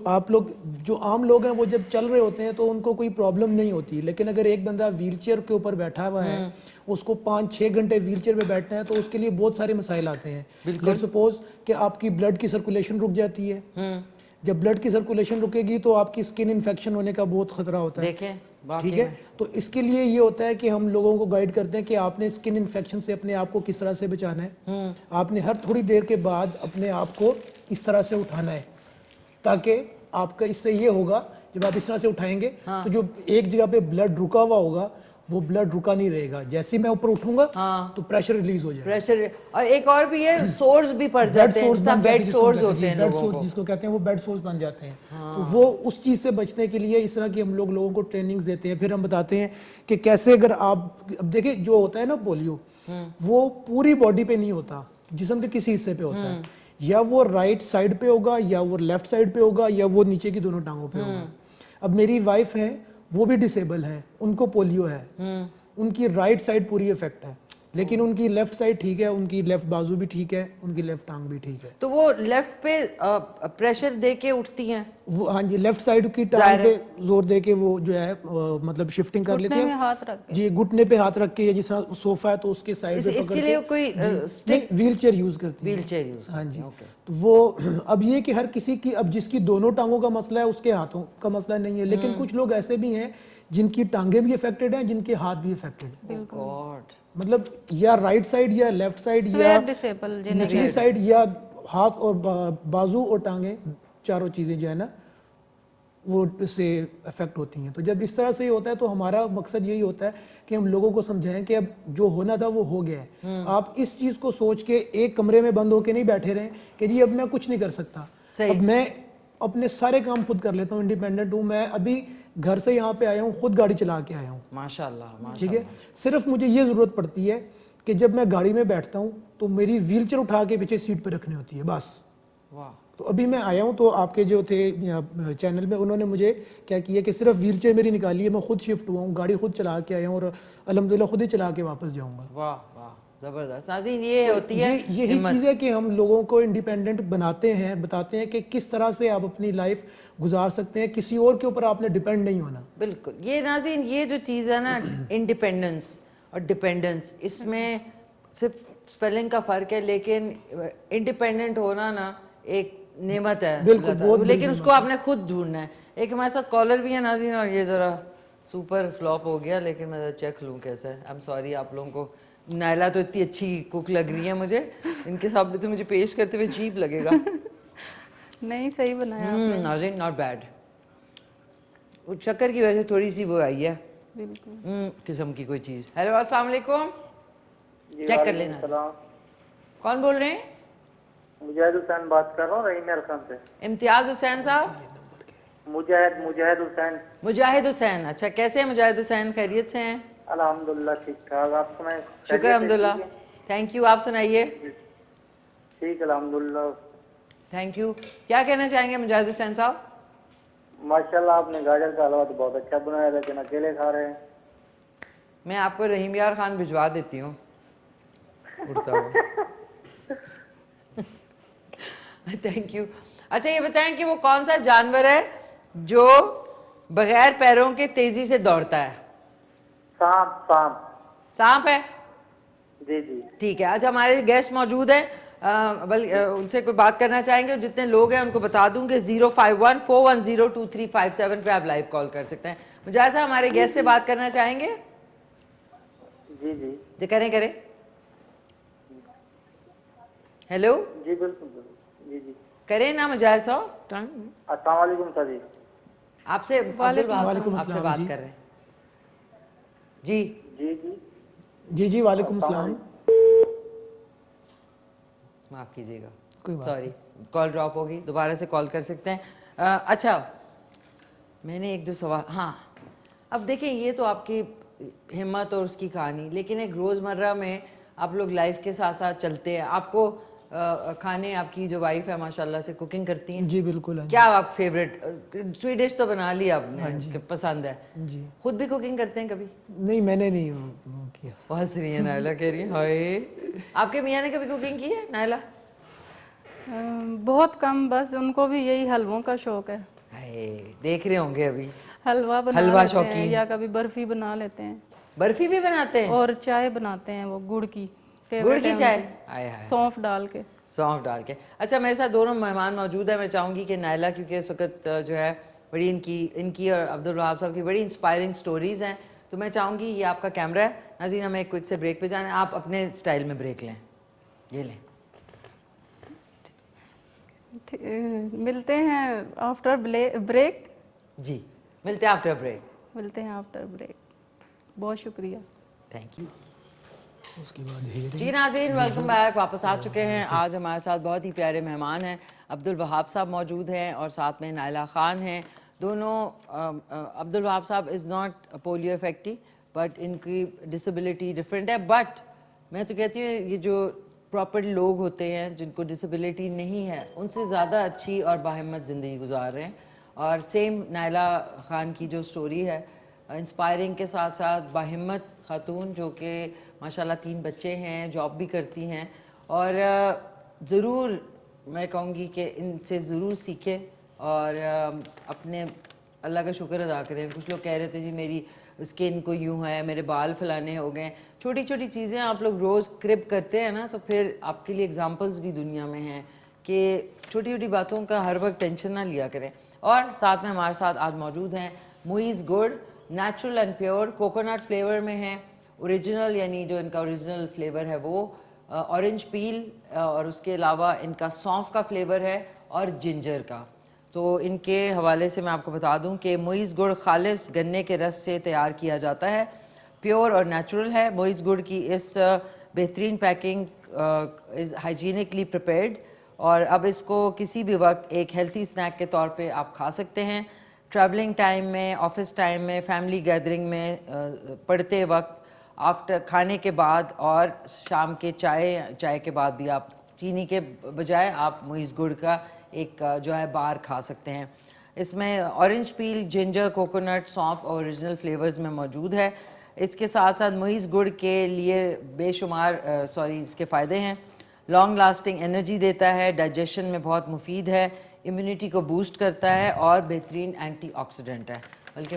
Speaker 6: आप लोग जो आम लोग हैं वो जब चल रहे होते हैं तो उनको कोई प्रॉब्लम नहीं होती, लेकिन अगर एक बंदा व्हीलचेयर के ऊपर बैठा हुआ है, उसको 5-6 घंटे व्हीलचेयर में बैठना है तो उसके लिए बहुत सारे मसाइल आते हैं। लेट्स सपोज कि आपकी ब्लड की सर्कुलेशन रुक जाती है। जब ब्लड की सर्कुलेशन रुकेगी तो आपकी स्किन इन्फेक्शन होने का बहुत खतरा होता है।
Speaker 1: देखें,
Speaker 6: ठीक है, तो इसके लिए ये होता है कि हम लोगों को गाइड करते हैं कि आपने स्किन इन्फेक्शन से अपने आप को किस तरह से बचाना है। आपने हर थोड़ी देर के बाद अपने आप को इस तरह से उठाना है, ताकि आपका इससे ये होगा जब आप इस तरह से उठाएंगे तो जो एक जगह पे ब्लड रुका हुआ होगा वो ब्लड रुका नहीं रहेगा। जैसे ही मैं ऊपर उठूंगा तो प्रेशर रिलीज हो जाएगा।
Speaker 1: प्रेशर, और एक और भी है, सोर्स भी पड़ जाते हैं, जिसका बेड सोर्स होते हैं लोगों को,
Speaker 6: जिसको कहते हैं वो बेड सोर्स बन जाते हैं। तो वो उस चीज से बचने के लिए इस तरह की हम लोग लोगों को ट्रेनिंग्स देते हैं। फिर हम बताते हैं कि कैसे, अगर आप अब देखिए जो होता है ना पोलियो, वो पूरी बॉडी पे नहीं होता, जिस्म के किसी हिस्से पे होता है। या वो राइट साइड पे होगा, या वो लेफ्ट साइड पे होगा, या वो नीचे की दोनों टांगों पे होगा। अब मेरी वाइफ है, वो भी डिसेबल है, उनको पोलियो है, उनकी राइट साइड पूरी इफेक्ट है, लेकिन उनकी लेफ्ट साइड ठीक है, उनकी लेफ्ट बाजू भी ठीक है, उनकी लेफ्ट टांग भी ठीक है।
Speaker 1: तो वो लेफ्ट पे प्रेशर दे के उठती हैं
Speaker 6: वो हाँ जी, लेफ्ट साइड की टांग पे जोर दे के वो जो है मतलब शिफ्टिंग कर लेती है।
Speaker 5: हाथ रख के
Speaker 6: जी, घुटने पे हाथ रख के, या जिस तरह सोफा है तो उसके साइड पे
Speaker 1: इसके लिए कोई
Speaker 6: व्हीलचेयर यूज करती है।
Speaker 1: व्हीलचेयर यूज,
Speaker 6: हाँ जी। तो वो अब ये कि हर किसी की, अब जिसकी दोनों टांगों का मसला है उसके हाथों का मसला नहीं है, लेकिन कुछ लोग ऐसे भी हैं जिनकी टांगे भी अफेक्टेड हैं, जिनके हाथ भी अफेक्टेड।
Speaker 1: गॉड,
Speaker 6: मतलब या राइट साइड या लेफ्ट साइड या
Speaker 5: डिसेबल
Speaker 6: निचली साइड, या हाथ और बाजू और टांगे, चारों चीजें जो है ना वो इससे अफेक्ट होती हैं। तो जब इस तरह से ही होता है तो हमारा मकसद यही होता है कि हम लोगों को समझाएं कि अब जो होना था वो हो गया है। आप इस चीज को सोच के एक कमरे में बंद होके नहीं बैठे रहें कि जी अब मैं कुछ नहीं कर सकता, अब मैं अपने सारे काम खुद कर लेता हूँ, इंडिपेंडेंट हूँ। मैं अभी घर से यहाँ पे आया हूँ, खुद गाड़ी चला के आया हूँ,
Speaker 1: माशाल्लाह,
Speaker 6: ठीक है। सिर्फ मुझे ये जरूरत पड़ती है कि जब मैं गाड़ी में बैठता हूँ तो मेरी व्हीलचेयर उठा के पीछे सीट पे रखनी होती है, बस।
Speaker 1: वाह।
Speaker 6: तो अभी मैं आया हूँ तो आपके जो थे चैनल में उन्होंने मुझे क्या किया कि सिर्फ व्हीलचेयर मेरी निकाली है, मैं खुद शिफ्ट हुआ हूँ, गाड़ी खुद चला के आया हूँ और अल्हम्दुलिल्लाह खुद ही चला के वापस जाऊँगा।
Speaker 1: वाह वाह, जबरदस्त। नाज़रीन, ये होती है
Speaker 6: यही चीज़ है कि हम लोगों को इंडिपेंडेंट बनाते हैं, बताते हैं कि किस तरह से आप अपनी लाइफ गुजार सकते हैं, किसी और के ऊपर आपने डिपेंड नहीं होना।
Speaker 1: बिल्कुल। ये नाज़रीन, ये जो चीज़ है ना, इंडिपेंडेंस और डिपेंडेंस, इसमें सिर्फ स्पेलिंग का फ़र्क है, लेकिन इंडिपेंडेंट होना ना एक नेमत है,
Speaker 6: बिल्कुल,
Speaker 1: लेकिन उसको आपने खुद ढूंढना है। एक हमारे साथ कॉलर भी है नाज़रीन, और ये ज़रा सुपर फ्लॉप हो गया, लेकिन मैं चेक लूँ कैसा है। आई एम सॉरी आप लोगों को। नायला तो इतनी अच्छी कुक लग रही है मुझे, इनके सामने तो मुझे पेश करते हुए अजीब लगेगा।
Speaker 5: नहीं, सही बनाया आपने।
Speaker 1: नाज़रीन, नॉट बैड। शक्कर की वजह से थोड़ी सी वो आई है किस्म की कोई चीज़। हेलो, अस्सलाम वालेकुम। चेक कर लेना। कौन बोल रहे हैं?
Speaker 8: मुजाहिद हुसैन बात कर रहा हूँ, रहीम खान से।
Speaker 1: इम्तियाज हुसैन साहब?
Speaker 8: मुजाहिद हुसैन।
Speaker 1: मुजाहिद हुसैन, अच्छा। कैसे हैं मुजाहिद हुसैन? खैरियत से हैं?
Speaker 8: अल्हम्दुलिल्लाह ठीक ठाक, आप सुनाए?
Speaker 1: शुक्र अल्हम्दुलिल्लाह, थैंक यू। आप सुनाइए।
Speaker 8: ठीक, अल्हम्दुलिल्लाह।
Speaker 1: Thank you. क्या कहना चाहेंगे मुजाहिद हुसैन साहब?
Speaker 8: माशाल्लाह, आपने गाजर का हलवा तो बहुत अच्छा बनाया, लेकिन अकेले खा रहे हैं।
Speaker 1: मैं आपको रहीम यार खान भिजवा देती हूँ उड़ता हुआ। Thank you. अच्छा, ये बताएं कि वो कौन सा जानवर है जो बगैर पैरों के तेजी से दौड़ता है?
Speaker 8: सांप।
Speaker 1: सांप है?
Speaker 8: जी जी।
Speaker 1: ठीक है, आज हमारे गेस्ट मौजूद हैं, उनसे कोई बात करना चाहेंगे? जितने लोग हैं उनको बता दूं कि 0514102357 पे आप लाइव कॉल कर सकते हैं। मुजाहिद साहब हमारे गेस्ट से बात करना चाहेंगे?
Speaker 8: जी जी
Speaker 1: जी करें करें। हेलो,
Speaker 8: जी बिल्कुल बिल्कुल। जी जी।
Speaker 1: करें ना मुजाहिद साहब।
Speaker 8: अस्सलाम वालेकुम सर जी।
Speaker 1: आपसे अब्दुल वहाब
Speaker 6: वालेकुम
Speaker 1: साहब आपसे
Speaker 6: अस्सलाम
Speaker 1: बात
Speaker 6: जी।
Speaker 1: कर रहे हैं जी।
Speaker 8: जी जी।
Speaker 6: जी वालेकुम सलाम।
Speaker 1: माफ कीजिएगा,
Speaker 6: कोई बात
Speaker 1: सॉरी, कॉल ड्रॉप होगी, दोबारा से कॉल कर सकते हैं। अच्छा, मैंने एक जो सवाल, हाँ, अब देखें ये तो आपकी हिम्मत और उसकी कहानी, लेकिन एक रोज़मर्रा में आप लोग लाइफ के साथ साथ चलते हैं। आपको खाने, आपकी जो वाइफ है माशाल्लाह से कुकिंग करती हैं?
Speaker 6: जी बिल्कुल। हाँ
Speaker 1: क्या आप फेवरेट स्वीट डिश तो बना ली आपने?
Speaker 6: हाँ जी।
Speaker 1: कि पसंद है?
Speaker 6: जी।
Speaker 1: खुद भी कुकिंग करते हैं कभी?
Speaker 6: नहीं मैंने नहीं वो किया।
Speaker 1: बहुत सही है, नायला कह रही है हाय। आपके मियाँ ने कभी कुकिंग की है नायला?
Speaker 5: बहुत कम, बस उनको भी यही हलवों का शौक है।
Speaker 1: हाय, देख रहे होंगे अभी।
Speaker 5: हलवा बना
Speaker 1: हलवा
Speaker 5: लेते हैं
Speaker 1: शौकीन।
Speaker 5: या कभी बर्फी बना लेते हैं
Speaker 1: बर्फी भी बनाते हैं?
Speaker 5: और चाय बनाते हैं, वो गुड़ की,
Speaker 1: गुड़
Speaker 5: favorite
Speaker 1: की
Speaker 5: है
Speaker 1: चाय?
Speaker 5: उनकी,
Speaker 1: आय हाय,
Speaker 5: सौंफ डाल के।
Speaker 1: सौंफ डाल के। अच्छा, मेरे साथ दोनों मेहमान मौजूद है। मैं चाहूँगी कि नायला, क्योंकि इस वक्त जो है बड़ी इनकी और अब्दुल वहाब साहब की बड़ी इंस्पायरिंग स्टोरीज़ हैं, तो मैं चाहूँगी ये आपका कैमरा है नाज़रीन, हमें एक क्विक से ब्रेक पे जाना है, आप अपने स्टाइल में ब्रेक लें। ये लें।
Speaker 5: मिलते हैं आफ्टर ब्रेक।
Speaker 1: जी, मिलते हैं आफ्टर ब्रेक।
Speaker 5: मिलते हैं आफ्टर ब्रेक। बहुत शुक्रिया,
Speaker 1: थैंक यू।
Speaker 6: उसके बाद हेयरिंग।
Speaker 1: जी नाज़रीन, वेलकम बैक, वापस आ चुके हैं। आज हमारे साथ बहुत ही प्यारे मेहमान हैं, अब्दुल वहाब साहब मौजूद हैं और साथ में नायला खान हैं। दोनों अब्दुल वहाब साहब इज़ नॉट पोलियो अफेक्टी, बट इनकी डिसेबिलिटी डिफरेंट है। बट मैं तो कहती हूँ ये जो प्रॉपर लोग होते हैं जिनको डिसेबिलिटी नहीं है, उनसे ज़्यादा अच्छी और बाहिम्मत ज़िंदगी गुजार रहे हैं। और सेम नायला खान की जो स्टोरी है, इंस्पायरिंग के साथ साथ बाहिम्मत खातून, जो कि माशाल्लाह 3 बच्चे हैं, जॉब भी करती हैं, और ज़रूर मैं कहूँगी कि इनसे ज़रूर सीखें और अपने अल्लाह का शुक्र अदा करें। कुछ लोग कह रहे थे जी मेरी स्किन को यूँ है, मेरे बाल फैलाने हो गए। छोटी छोटी चीज़ें आप लोग रोज़ क्रिप करते हैं ना, तो फिर आपके लिए एग्जांपल्स भी दुनिया में हैं कि छोटी छोटी बातों का हर वक्त टेंशन ना लिया करें। और साथ में हमारे साथ आज मौजूद हैं मुइज़ गुड़, natural and pure, coconut flavour में है, ओरिजिनल यानी जो इनका ओरिजिनल फ्लेवर है वो ऑरेंज पील, और उसके अलावा इनका सौंफ का फ्लेवर है और जिंजर का। तो इनके हवाले से मैं आपको बता दूं कि मुइज़ गुड़ खालिस गन्ने के रस से तैयार किया जाता है, प्योर और नेचुरल है। मुइज़ गुड़ की इस बेहतरीन पैकिंग इज़ हाइजीनिकली प्रिपेयर्ड, और अब इसको किसी भी वक्त एक हेल्थी स्नैक के तौर पे आप खा सकते हैं। ट्रैवलिंग टाइम में, ऑफिस टाइम में, फैमिली गैदरिंग में, पढ़ते वक्त, आफ्टर खाने के बाद और शाम के चाय के बाद भी आप चीनी के बजाय आप मुइज़ गुड़ का एक जो है बार खा सकते हैं। इसमें ऑरेंज पील, जिंजर, कोकोनट, सौंफ और ओरिजिनल फ्लेवर्स में मौजूद है। इसके साथ साथ मुइज़ गुड़ के लिए बेशुमार इसके फ़ायदे हैं। लॉन्ग लास्टिंग एनर्जी देता है, डाइजेशन में बहुत मुफीद है, इम्यूनिटी को बूस्ट करता है और बेहतरीन एंटीऑक्सीडेंट है। बल्कि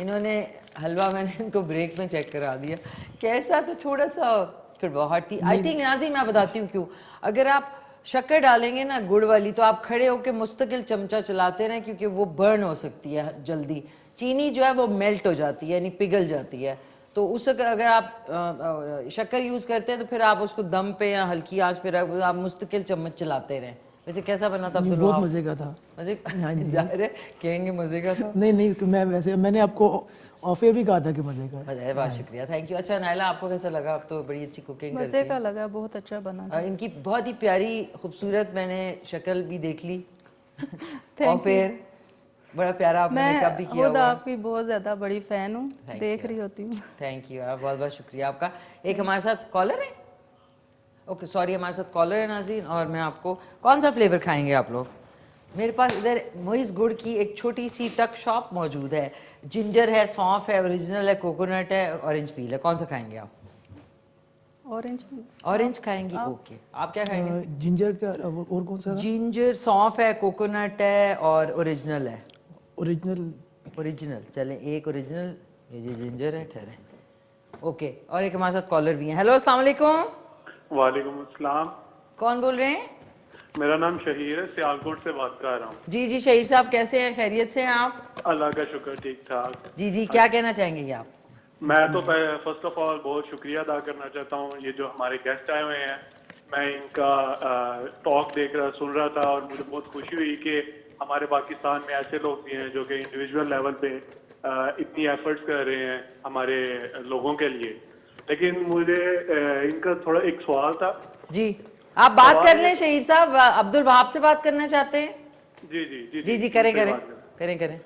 Speaker 1: इन्होंने हलवा मैंने इनको ब्रेक में चेक करा दिया कैसा, तो थोड़ा सा कड़वाहट थी। आई थिंक नाज़रीन मैं बताती हूँ क्यों। अगर आप शक्कर डालेंगे ना गुड़ वाली, तो आप खड़े होकर मुस्तकिल चमचा चलाते रहें, क्योंकि वो बर्न हो सकती है जल्दी। चीनी जो है वो मेल्ट हो जाती है, यानी पिघल जाती है। तो उस अगर आप शक्कर यूज़ करते हैं तो फिर आप उसको दम पे या हल्की आंच पे रख, आप मुस्तकिल चम्मच चलाते रहें। वैसे कैसा बना था अब्दुल?
Speaker 6: बहुत मज़े का था।
Speaker 1: मज़े जाहिर है कहेंगे मज़े का था।
Speaker 6: नहीं मैंने आपको ऑफे भी कहा था कि मज़े का है।
Speaker 1: बहुत शुक्रिया, थैंक यू। अच्छा नायला, आपको कैसा लगा? आप तो बड़ी अच्छी कुकिंग करती
Speaker 5: मज़े
Speaker 1: हैं।
Speaker 5: का लगा, बहुत अच्छा बना।
Speaker 1: इनकी बहुत ही प्यारी खूबसूरत मैंने शक्ल भी देख ली और
Speaker 5: Thank
Speaker 1: फिर बड़ा प्यारा आपने मेकअप भी किया
Speaker 5: खुद
Speaker 1: हुआ।
Speaker 5: आपकी बहुत ज़्यादा बड़ी फ़ैन हूँ, देख रही होती हूँ।
Speaker 1: थैंक यू, बहुत बहुत शुक्रिया आपका। एक हमारे साथ कॉलर है, ओके सॉरी, हमारे साथ कॉलर है नाज़रीन, और मैं आपको कौन सा फ्लेवर खाएंगे आप लोग? मेरे पास इधर मुइज़ गुड़ की एक छोटी सी टक शॉप मौजूद है। जिंजर है, सौंफ है, ओरिजिनल है, कोकोनट है, ऑरेंज पील है। कौन सा खाएंगे आप? ऑरेंज खाएंगी, ओके। आप क्या खाएंगे?
Speaker 6: जिंजर का और कौन सा?
Speaker 1: जिंजर, सौंफ है, कोकोनट है और ओरिजिनल है।
Speaker 6: ओरिजिनल
Speaker 1: चलें, एक ओरिजिनल, ये जिंजर है, ठहरे ओके, और एक हमारे साथ कॉलर भी हैं। हेलो, अस्सलाम वालेकुम।
Speaker 9: वालेकुम अस्सलाम।
Speaker 1: कौन बोल रहे हैं?
Speaker 9: मेरा नाम शहीर है, सियालकोट से बात कर रहा हूँ।
Speaker 1: जी जी, शहीर साहब कैसे हैं? खैरियत से हैं आप?
Speaker 9: अल्लाह का शुक्र, ठीक ठाक।
Speaker 1: जी जी, क्या कहना चाहेंगे ये आप?
Speaker 9: मैं तो फर्स्ट ऑफ ऑल बहुत शुक्रिया अदा करना चाहता हूँ, ये जो हमारे गेस्ट आए हुए हैं, मैं इनका टॉक सुन रहा था और मुझे बहुत खुशी हुई कि हमारे पाकिस्तान में ऐसे लोग भी हैं जो कि इंडिविजुअल लेवल पे इतनी एफर्ट्स कर रहे हैं हमारे लोगों के लिए। लेकिन मुझे इनका थोड़ा एक सवाल था।
Speaker 1: जी, आप बात कर लें शहीर साहब। अब्दुल वहाब से बात करना चाहते हैं?
Speaker 9: जी जी जी
Speaker 1: जी जी, करें करें करें करें,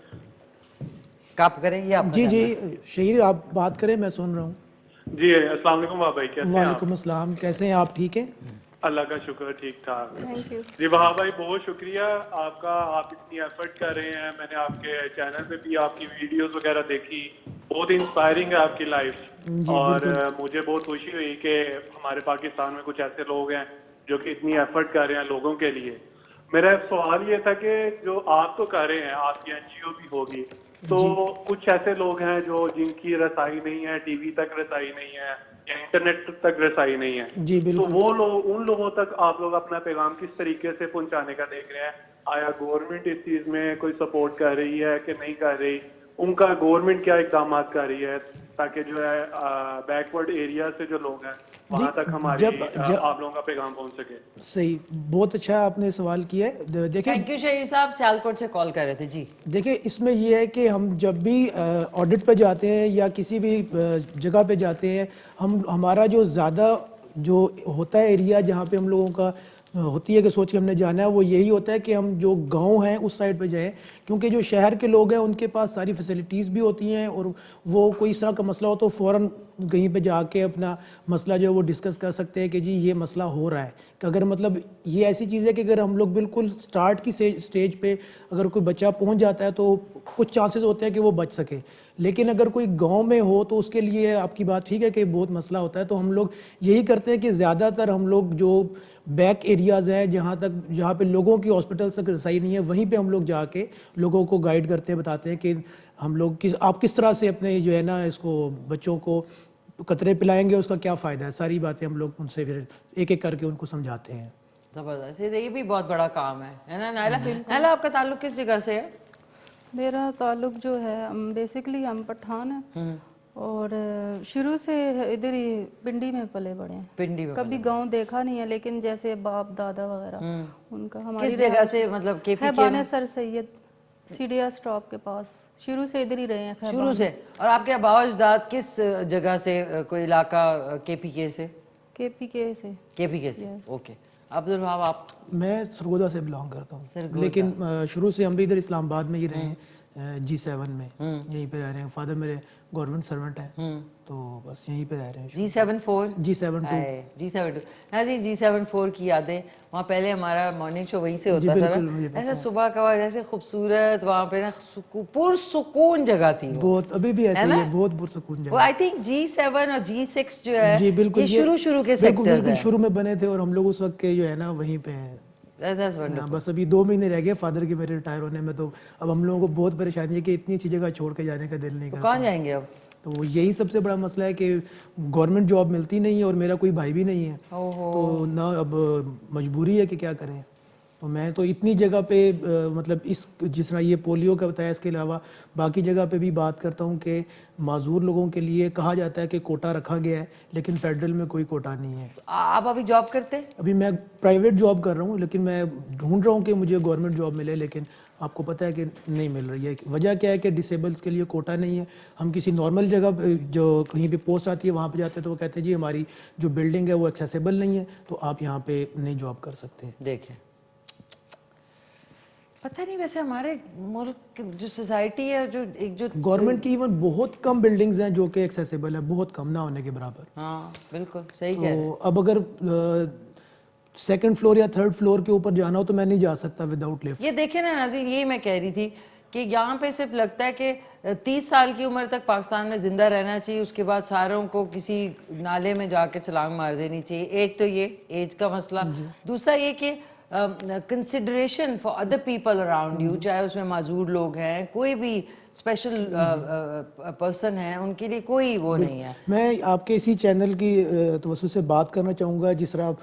Speaker 1: आप करें, ये आप
Speaker 6: जी जी शहीर आप बात करें, मैं सुन रहा हूँ।
Speaker 9: जी। अस्सलाम वालेकुम भाई, कैसे हैं आप?
Speaker 6: वालेकुम अस्सलाम, कैसे हैं आप? ठीक है,
Speaker 9: अल्लाह का शुक्र, ठीक ठाक।
Speaker 5: Thank you.
Speaker 9: जी वहाँ भाई, बहुत शुक्रिया आपका, आप इतनी एफर्ट कर रहे हैं। मैंने आपके चैनल पे भी आपकी वीडियोस वगैरह देखी, बहुत इंस्पायरिंग है आपकी लाइफ। और मुझे बहुत खुशी हुई कि हमारे पाकिस्तान में कुछ ऐसे लोग हैं जो कि इतनी एफर्ट कर रहे हैं लोगों के लिए। मेरा एक सवाल ये था कि जो आप तो कर रहे हैं, आपकी एनजीओ भी होगी, तो कुछ ऐसे लोग हैं जो जिनकी रसाई नहीं है, टीवी तक रसाई नहीं है या इंटरनेट तक रसाई नहीं है,
Speaker 6: जी
Speaker 9: तो
Speaker 6: बिल्कुल।
Speaker 9: वो लोग, उन लोगों तक आप लोग अपना पैगाम किस तरीके से पहुंचाने का देख रहे हैं? आया गवर्नमेंट इस चीज में कोई सपोर्ट कर रही है कि नहीं कर रही? उनका गवर्नमेंट क्या इकदाम कर रही है ताकि जो है बैकवर्ड एरिया से जो लोग हैं वहां तक हमारी आप लोगों का पैगाम पहुंच सके?
Speaker 6: सही, बहुत अच्छा आपने सवाल किया है। देखिए,
Speaker 1: थैंक यू शहीर साहब, सियालकोट से कॉल कर रहे थे। जी
Speaker 6: देखिए, इसमें ये है कि हम जब भी ऑडिट पे जाते हैं या किसी भी जगह पे जाते हैं, हमारा जो ज़्यादा जो होता है एरिया जहाँ पे हम लोगों का होती है कि सोच के हमने जाना है, वो यही होता है कि हम जो गांव हैं उस साइड पे जाएं, क्योंकि जो शहर के लोग हैं उनके पास सारी फैसिलिटीज़ भी होती हैं और वो कोई इस तरह का मसला हो तो फ़ौरन कहीं पे जाके अपना मसला जो है वो डिस्कस कर सकते हैं कि जी ये मसला हो रहा है। कि अगर मतलब ये ऐसी चीज़ है कि अगर हम लोग बिल्कुल स्टार्ट की स्टेज पे अगर कोई बच्चा पहुंच जाता है तो कुछ चांसेस होते हैं कि वो बच सके, लेकिन अगर कोई गांव में हो तो उसके लिए आपकी बात ठीक है कि बहुत मसला होता है। तो हम लोग यही करते हैं कि ज़्यादातर हम लोग जो बैक एरियाज़ है जहाँ पे लोगों की हॉस्पिटल तक रसाई नहीं है, वहीं पे हम लोग जाके लोगों को गाइड करते हैं, बताते हैं कि हम लोग आप किस तरह से अपने जो है ना इसको बच्चों को कतरे पिलाएंगे, उसका क्या फ़ायदा है, सारी बातें हम लोग उनसे फिर एक एक करके उनको समझाते हैं।
Speaker 1: जबरदस्त, ये भी बहुत बड़ा काम है ना नायला? नायला, आपका ताल्लुक किस जगह से है?
Speaker 5: मेरा ताल्लुक जो है बेसिकली हम पठान हैं और शुरू से इधर ही पिंडी में पले बड़े हैं।
Speaker 1: पिंडी में
Speaker 5: कभी गांव देखा नहीं है, लेकिन जैसे बाप दादा वगैरह उनका हमारी
Speaker 1: किस जगह से, मतलब
Speaker 5: है बाने सर सैयद सीडिया स्टॉप के पास, शुरू से इधर ही रहे हैं
Speaker 1: शुरू से। और आपके आबाओ अजदाद किस जगह से, कोई इलाका केपीके से? केपीके से, ओके। अब्दुल वहाब, आप?
Speaker 6: मैं सरगोदा से बिलोंग करता हूँ, लेकिन शुरू से हम भी इधर इस्लामाबाद में ही रहे हैं, G7 में यहीं पे रह रहे हैं। फादर मेरे गवर्नमेंट सर्वेंट हैं, तो बस यहीं पे रह रहे हैं।
Speaker 1: G74 ना जी, G74 की यादें, वहाँ पहले हमारा मॉर्निंग शो वहीं से होता था ना, ऐसा सुबह का वक्त, ऐसे खूबसूरत, वहाँ पे ना पुरसुकून जगह थी।
Speaker 6: बहुत, अभी भी ऐसे ही है, बहुत पुरसुकून जगह।
Speaker 1: वो आई थिंक G7 और G6 जो है,
Speaker 6: जी बिल्कुल,
Speaker 1: ये शुरू के सेक्टर्स हैं।
Speaker 6: शुरू में बने थे और हम लोग उस वक्त के जो है ना वहीं पे हैं। बस अभी 2 महीने रह गए फादर के मेरे रिटायर होने में, तो अब हम लोगों को बहुत परेशानी है कि इतनी अच्छी जगह छोड़ के जाने का दिल नहीं करता।
Speaker 1: कहाँ जाएंगे अब?
Speaker 6: तो यही सबसे बड़ा मसला है कि गवर्नमेंट जॉब मिलती नहीं है और मेरा कोई भाई भी नहीं है, तो ना अब मजबूरी है कि क्या करें। तो मैं तो इतनी जगह पे मतलब इस जिस तरह ये पोलियो का बताया, इसके अलावा बाकी जगह पे भी बात करता हूँ कि माजूर लोगों के लिए कहा जाता है कि कोटा रखा गया है, लेकिन फेडरल में कोई कोटा नहीं है।
Speaker 1: आप अभी जॉब करते हैं?
Speaker 6: अभी मैं प्राइवेट जॉब कर रहा हूँ, लेकिन मैं ढूंढ रहा हूँ कि मुझे गवर्नमेंट जॉब मिले, लेकिन आपको पता है कि नहीं मिल रही है। वजह क्या है कि डिसेबल्स के लिए कोटा नहीं है। हम किसी नॉर्मल जगह जो कहीं पे पोस्ट आती है वहाँ पे जाते हैं तो वो कहते हैं जी हमारी जो बिल्डिंग है वो एक्सेसिबल नहीं है, तो आप यहाँ पे नहीं जॉब कर सकते।
Speaker 1: देखिए, पता नहीं वैसे हमारे मुल्क की जो सोसाइटी है, जो
Speaker 6: गवर्नमेंट की इवन बहुत कम बिल्डिंग्स हैं जो कि एक्सेसिबल है, बहुत कम, ना होने के बराबर।
Speaker 1: हाँ बिल्कुल सही कह रहे हैं।
Speaker 6: अब अगर सेकंड फ्लोर या थर्ड फ्लोर के ऊपर जाना हो तो मैं नहीं जा सकता विदाउट लिफ्ट।
Speaker 1: ये देखिए ना नाज़रीन, ये मैं कह रही थी कि यहाँ पे सिर्फ लगता है कि 30 साल की उम्र तक पाकिस्तान में जिंदा रहना चाहिए, उसके बाद सारों को किसी नाले में जाके छलांग मार देनी चाहिए। एक तो ये एज का मसला, दूसरा ये कि consideration for other people around you, चाहे उसमें माजूर लोग हैं, कोई भी स्पेशल पर्सन है, उनके लिए कोई वो नहीं है।
Speaker 6: मैं आपके इसी चैनल की तवज्जो से बात करना चाहूँगा। जिस तरह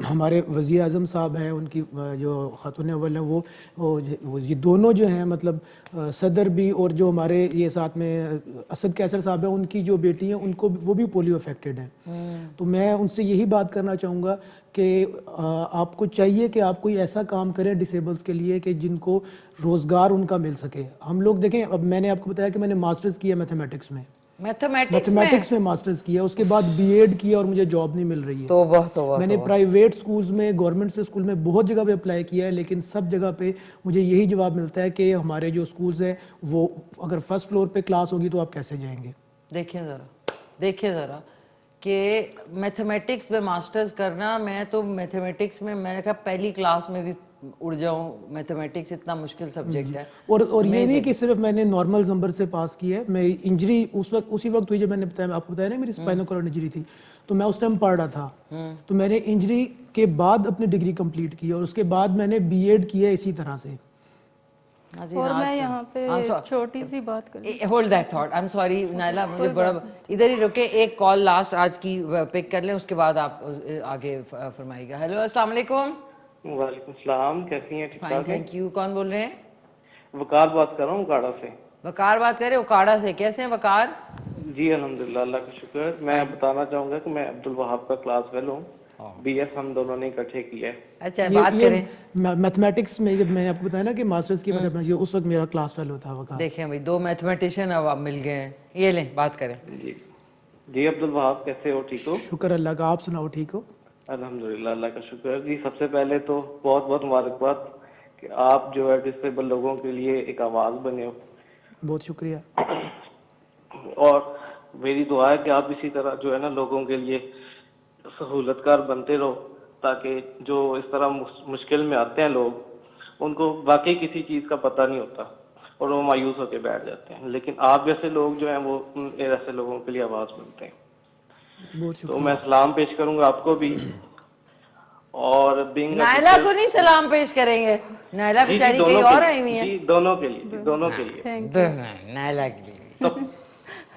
Speaker 6: हमारे वज़ीर आज़म साहब हैं, उनकी जो खातून अव्वल हैं, वो ये दोनों जो हैं मतलब सदर भी, और जो हमारे ये साथ में असद कैसर साहब हैं, उनकी जो बेटी हैं उनको वो भी पोलियो अफेक्टेड हैं। तो मैं उनसे यही बात करना चाहूँगा कि आपको चाहिए कि आप कोई ऐसा काम करें डिसेबल्स के लिए कि जिनको रोज़गार उनका मिल सके। हम लोग देखें, अब मैंने आपको बताया कि मैंने मास्टर्स किया मैथमेटिक्स में, मैथमेटिक्स में मास्टर्स किया, उसके बाद बीएड किया और मुझे जॉब नहीं मिल रही है।
Speaker 1: तो
Speaker 6: मैंने प्राइवेट स्कूल्स में, गवर्नमेंट से स्कूल में बहुत जगह पे अप्लाई किया है, लेकिन सब जगह पे मुझे यही जवाब मिलता है कि हमारे जो स्कूल्स हैं वो अगर फर्स्ट फ्लोर पे क्लास होगी तो आप कैसे जाएंगे।
Speaker 1: देखिए ज़रा कि मैथमेटिक्स में मास्टर्स करना, मैं तो मैथमेटिक्स में मैंने कहा पहली क्लास में भी उड़ जाऊं, मैथमेटिक्स इतना मुश्किल सब्जेक्ट है।
Speaker 6: और ये नहीं कि सिर्फ मैंने नॉर्मल नंबर से पास किया है, मैं इंजरी उसी वक्त हुई जब मैंने बताया, आपको बताया ना मेरी स्पाइनल कॉर्ड इंजरी थी, तो मैं उस टाइम पढ़ रहा था, तो मैंने इंजरी के बाद अपनी डिग्री कंप्लीट की और उसके बाद मैंने बीएड किया इसी तरह से।
Speaker 5: और मैं यहाँ पे छोटी सी बात करूँ,
Speaker 1: hold that thought, I am sorry Naila, मुझे बड़ा इधर ही रुके, एक कॉल लास्ट आज की पिक कर लें, उसके बाद आप आगे फरमाइएगा। हेलो, अस्सलाम वालेकुम।
Speaker 10: वालेकुम सलाम, कैसी हैं? ठीक ठाक,
Speaker 1: थैंक यू। कौन बोल रहे हैं?
Speaker 10: वकार बात कर रहा हूँ उकाड़ा से।
Speaker 1: वकार बात कर रहे हैं उकाड़ा से, कैसे हैं वकार?
Speaker 10: जी अल्हम्दुलिल्लाह, अल्लाह का शुक्र। मैं बताना चाहूँगा कि मैं अब्दुल वहाब का क्लास फेलो हूँ, बीएस हम दोनों ने इकट्ठे किया है।
Speaker 1: अच्छा, बात करें
Speaker 6: मैथमेटिक्स में, जब मैंने आपको बताया ना कि मास्टर्स की मैथमेटिक्स, उस वक्त मेरा क्लास फेलो था वकार।
Speaker 1: देखें भाई, दो मैथमेटिशियन अब आप मिल गए हैं, ये लें बात करें।
Speaker 10: जी अब्दुल वहाब, कैसे हो? ठीक हो?
Speaker 6: शुक्र अल्लाह का, आप सुनाओ ठीक हो?
Speaker 10: अल्हम्दुलिल्लाह, अल्लाह का शुक्र। जी सबसे पहले तो बहुत बहुत मुबारकबाद कि आप जो है डिसेबल लोगों के लिए एक आवाज़ बने हो।
Speaker 6: बहुत शुक्रिया।
Speaker 10: और मेरी दुआ है कि आप इसी तरह जो है ना लोगों के लिए सहूलतकार बनते रहो, ताकि जो इस तरह मुश्किल में आते हैं लोग, उनको वाकई किसी चीज़ का पता नहीं होता और वो मायूस होकर बैठ जाते हैं, लेकिन आप जैसे लोग जो हैं वो ऐसे लोगों के लिए आवाज़ बनते हैं। तो मैं सलाम पेश करूंगा आपको भी, और
Speaker 1: नायला को नहीं सलाम पेश करेंगे, नायला बेचारी कहीं और आई हुई है।
Speaker 10: जी दोनों के लिए, दोनों के लिए,
Speaker 1: नायला के लिए।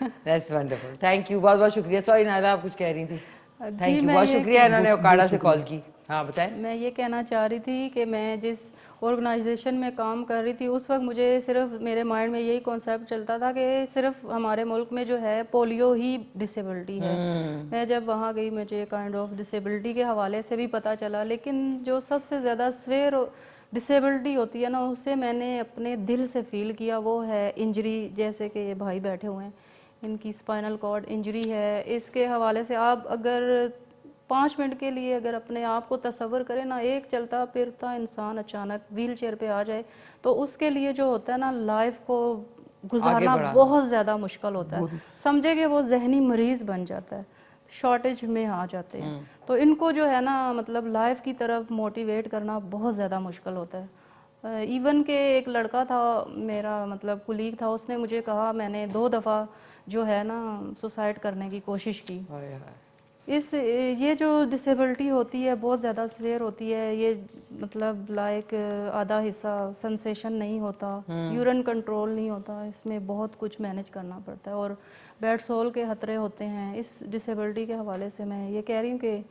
Speaker 1: दैट्स वंडरफुल, थैंक यू, बहुत बहुत शुक्रिया। सॉरी नायला, आप कुछ कह रही थी? थैंक यू, बहुत शुक्रिया इन्होंने उकाड़ा से कॉल की। हाँ बताएं।
Speaker 5: मैं ये कहना चाह रही थी कि मैं जिस ऑर्गेनाइजेशन में काम कर रही थी उस वक्त मुझे सिर्फ मेरे माइंड में यही कॉन्सेप्ट चलता था कि सिर्फ हमारे मुल्क में जो है पोलियो ही डिसेबिलिटी है। मैं जब वहाँ गई मुझे काइंड ऑफ डिसेबिलिटी के हवाले से भी पता चला, लेकिन जो सबसे ज़्यादा स्वेयर डिसेबिलिटी होती है ना, उसे मैंने अपने दिल से फील किया, वो है इंजरी। जैसे कि ये भाई बैठे हुए हैं, इनकी स्पाइनल कॉर्ड इंजरी है। इसके हवाले से आप अगर 5 मिनट के लिए अगर अपने आप को तसव्वुर करें ना, एक चलता फिरता इंसान अचानक व्हील चेयर पे आ जाए तो उसके लिए जो होता है ना, लाइफ को गुजारना बहुत ज़्यादा मुश्किल होता है। समझे कि वो जहनी मरीज बन जाता है, शॉर्टेज में आ जाते हैं। तो इनको जो है ना मतलब लाइफ की तरफ मोटिवेट करना बहुत ज़्यादा मुश्किल होता है। इवन के एक लड़का था मेरा, मतलब कुलीग था, उसने मुझे कहा, मैंने 2 दफ़ा जो है ना सुसाइड करने की कोशिश की। ये जो डिसेबिलिटी होती है बहुत ज़्यादा स्वेयर होती है। ये मतलब लाइक आधा हिस्सा सेंसेशन नहीं होता, यूरिन कंट्रोल नहीं होता, इसमें बहुत कुछ मैनेज करना पड़ता है और बेड सोल के खतरे होते हैं। इस डिसेबिलिटी के हवाले से मैं ये कह रही हूँ कि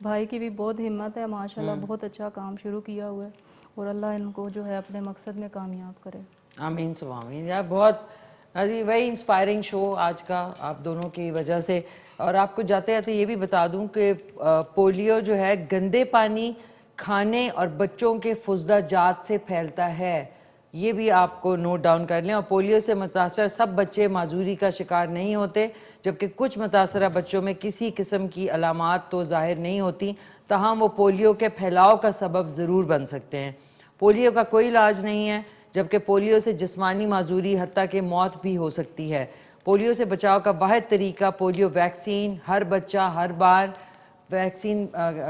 Speaker 5: भाई की भी बहुत हिम्मत है, माशाल्लाह बहुत अच्छा काम शुरू किया हुआ है और अल्लाह इनको जो है अपने मकसद में कामयाब करे।
Speaker 1: आमीन सुबह आमीन। यार बहुत वही इंस्पायरिंग शो आज का आप दोनों की वजह से। और आपको जाते जाते ये भी बता दूं कि पोलियो जो है गंदे पानी, खाने और बच्चों के फुजदा जात से फैलता है, ये भी आपको नोट डाउन कर लें। और पोलियो से मुतासर सब बच्चे माजूरी का शिकार नहीं होते, जबकि कुछ मुतासरा बच्चों में किसी किस्म की अलामात तो ज़ाहिर नहीं होती, तहम वो पोलियो के फैलाव का सबब ज़रूर बन सकते हैं। पोलियो का कोई इलाज नहीं है, जबकि पोलियो से जिस्मानी माजूरी हत्ता के मौत भी हो सकती है। पोलियो से बचाव का वाहिद तरीका पोलियो वैक्सीन। हर बच्चा हर बार वैक्सीन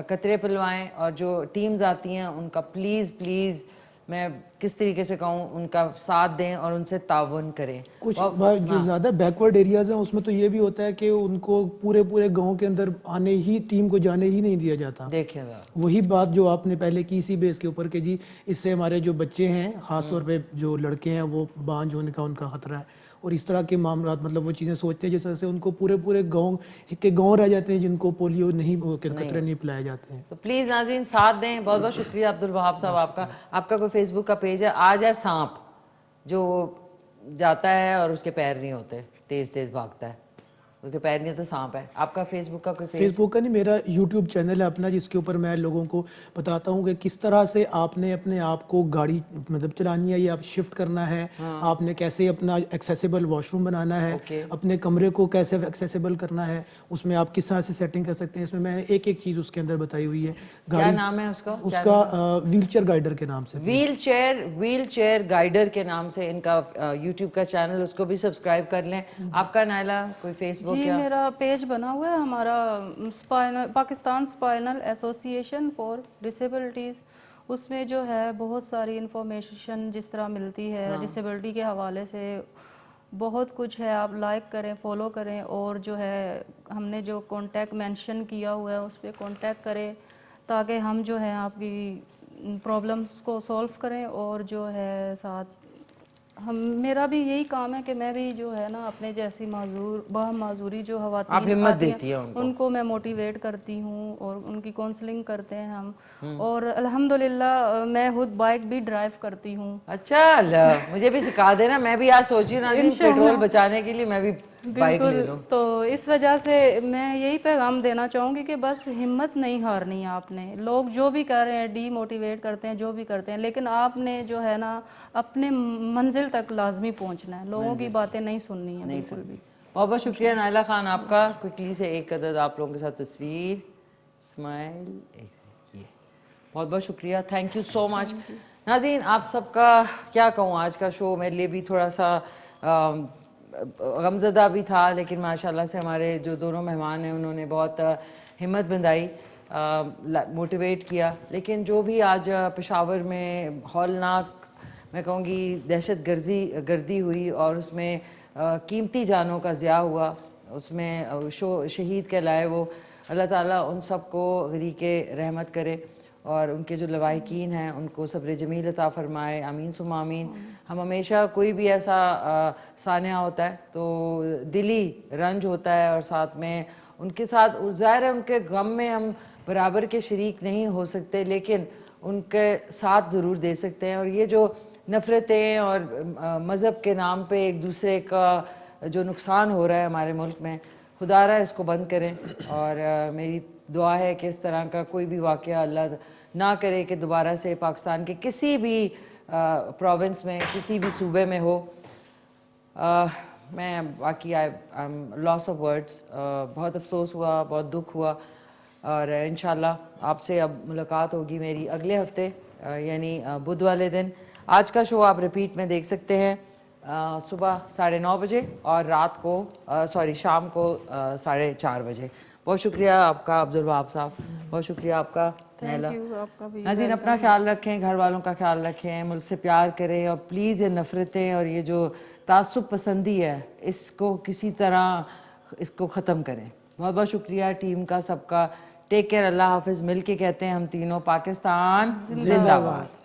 Speaker 1: कतरे पिलवाएं और जो टीम्स आती हैं उनका प्लीज़ मैं किस तरीके से कहूँ, उनका साथ दें और उनसे ताउन करें।
Speaker 6: कुछ जो ज़्यादा बैकवर्ड एरियाज़ हैं उसमें तो ये भी होता है कि उनको पूरे पूरे गांव के अंदर आने ही, टीम को जाने ही नहीं दिया जाता।
Speaker 1: देखिएगा
Speaker 6: वही बात जो आपने पहले की इसी बेस के ऊपर कि जी इससे हमारे जो बच्चे हैं, ख़ासतौर पे जो लड़के हैं, वो बांझ होने का उनका ख़तरा है और इस तरह के मामला, मतलब वो चीज़ें सोचते हैं जिस तरह से उनको पूरे पूरे गाँव के गाँव रह जाते हैं जिनको पोलियो नहीं, कतरे नहीं पिलाए जाते हैं।
Speaker 1: तो प्लीज़ नाज़रीन साथ दें। बहुत बहुत शुक्रिया अब्दुल वहाब साहब आपका। आपका कोई फेसबुक का पेज है? आज है सांप जो जाता है और उसके पैर नहीं होते, तेज तेज भागता है, उसके पैर नहीं होते, सांप है। आपका फेसबुक का कोई पेज?
Speaker 6: फेसबुक का नहीं, मेरा यूट्यूब चैनल है अपना, जिसके ऊपर मैं लोगों को बताता हूँ कि किस तरह से आपने अपने आप को गाड़ी मतलब चलानी है या आप शिफ्ट करना है, आपने कैसे अपना एक्सेसिबल वॉशरूम बनाना है, अपने कमरे को कैसे एक्सेसिबल करना है, उसमें आप किस तरह से सेटिंग कर सकते हैं। इसमें मैंने एक एक चीज़ उसके अंदर बताई हुई है।
Speaker 1: क्या नाम है उसका?
Speaker 6: व्हील चेयर गाइडर के नाम से।
Speaker 1: व्हील चेयर गाइडर के नाम से इनका यूट्यूब का चैनल, उसको भी सब्सक्राइब कर लें। आपका नायला कोई फेसबुक?
Speaker 5: जी मेरा पेज बना हुआ है, हमारा Pakistan spinal association for disabilities. उसमें जो है बहुत सारी इंफॉर्मेशन जिस तरह मिलती है डिसेबिलिटी के हवाले से, बहुत कुछ है। आप लाइक करें, फॉलो करें और जो है हमने जो कांटेक्ट मेंशन किया हुआ है उस पर कांटेक्ट करें ताकि हम जो है आपकी प्रॉब्लम्स को सॉल्व करें। और जो है साथ मेरा भी यही काम है कि मैं भी जो है ना अपने जैसी माजूरी जो हवातीन
Speaker 1: आप हिम्मत देती है
Speaker 5: उनको मैं मोटिवेट करती हूँ और उनकी काउंसलिंग करते हैं हम। और अल्हम्दुलिल्लाह मैं खुद बाइक भी ड्राइव करती हूँ।
Speaker 1: अच्छा, मुझे भी सिखा देना, मैं भी आज सोची ना पेट्रोल बचाने के लिए मैं भी बाइक ले लूं।
Speaker 5: तो इस वजह से मैं यही पैगाम देना चाहूँगी कि बस हिम्मत नहीं हारनी है आपने। लोग जो भी कर रहे हैं, डीमोटिवेट करते हैं, जो भी करते हैं, लेकिन आपने जो है ना अपने मंजिल तक लाजमी पहुँचना है, लोगों की बातें नहीं सुननी है बिल्कुल भी।
Speaker 1: बहुत बहुत शुक्रिया नायला खान आपका। क्विकली से एक अदद आप लोगों के साथ तस्वीर, स्माइल, ये बहुत बहुत शुक्रिया, थैंक यू सो मच। नाज़रीन आप सबका क्या कहूँ, आज का शो मेरे लिए भी थोड़ा सा गमज़दा भी था, लेकिन माशाल्लाह से हमारे जो दोनों मेहमान हैं उन्होंने बहुत हिम्मत बंधाई, मोटिवेट किया। लेकिन जो भी आज पेशावर में हौलनाक मैं कहूँगी दहशत गर्दी हुई और उसमें कीमती जानों का ज़िया हुआ, उसमें शहीद कहलाए वो, अल्लाह ताला उन सबको गरीक़े रहमत करे और उनके जो लवाहिकीन हैं उनको सब्र जमील अता फ़रमाए, आमीन सुम्मा आमीन। हम हमेशा कोई भी ऐसा सानिया होता है तो दिली रंज होता है और साथ में उनके साथ ज़ाहिर है उनके गम में हम बराबर के शरीक नहीं हो सकते, लेकिन उनके साथ ज़रूर दे सकते हैं। और ये जो नफ़रतें और मज़हब के नाम पे एक दूसरे का जो नुकसान हो रहा है हमारे मुल्क में, खुदारा इसको बंद करें। और मेरी दुआ है कि इस तरह का कोई भी वाक़या अल्लाह ना करे कि दोबारा से पाकिस्तान के किसी भी प्रोविंस में, किसी भी सूबे में हो। मैं बाकी I am loss of words, बहुत अफसोस हुआ, बहुत दुख हुआ और इंशाल्लाह आपसे अब मुलाकात होगी मेरी अगले हफ्ते यानी बुध वाले दिन। आज का शो आप रिपीट में देख सकते हैं सुबह 9:30 बजे और रात को शाम को 4:30 बजे। बहुत शुक्रिया आपका अब्दुल वहाब साहब, बहुत शुक्रिया आपका नैला। नाज़रीन अपना ख्याल रखें, घर वालों का ख्याल रखें, मुल्क से प्यार करें और प्लीज़ ये नफ़रतें और ये जो तासुब पसंदी है इसको किसी तरह इसको ख़त्म करें। बहुत बहुत शुक्रिया टीम का सबका। टेक केयर, अल्लाह हाफिज़। मिल के कहते हैं हम तीनों, पाकिस्तान जिंदाबाद।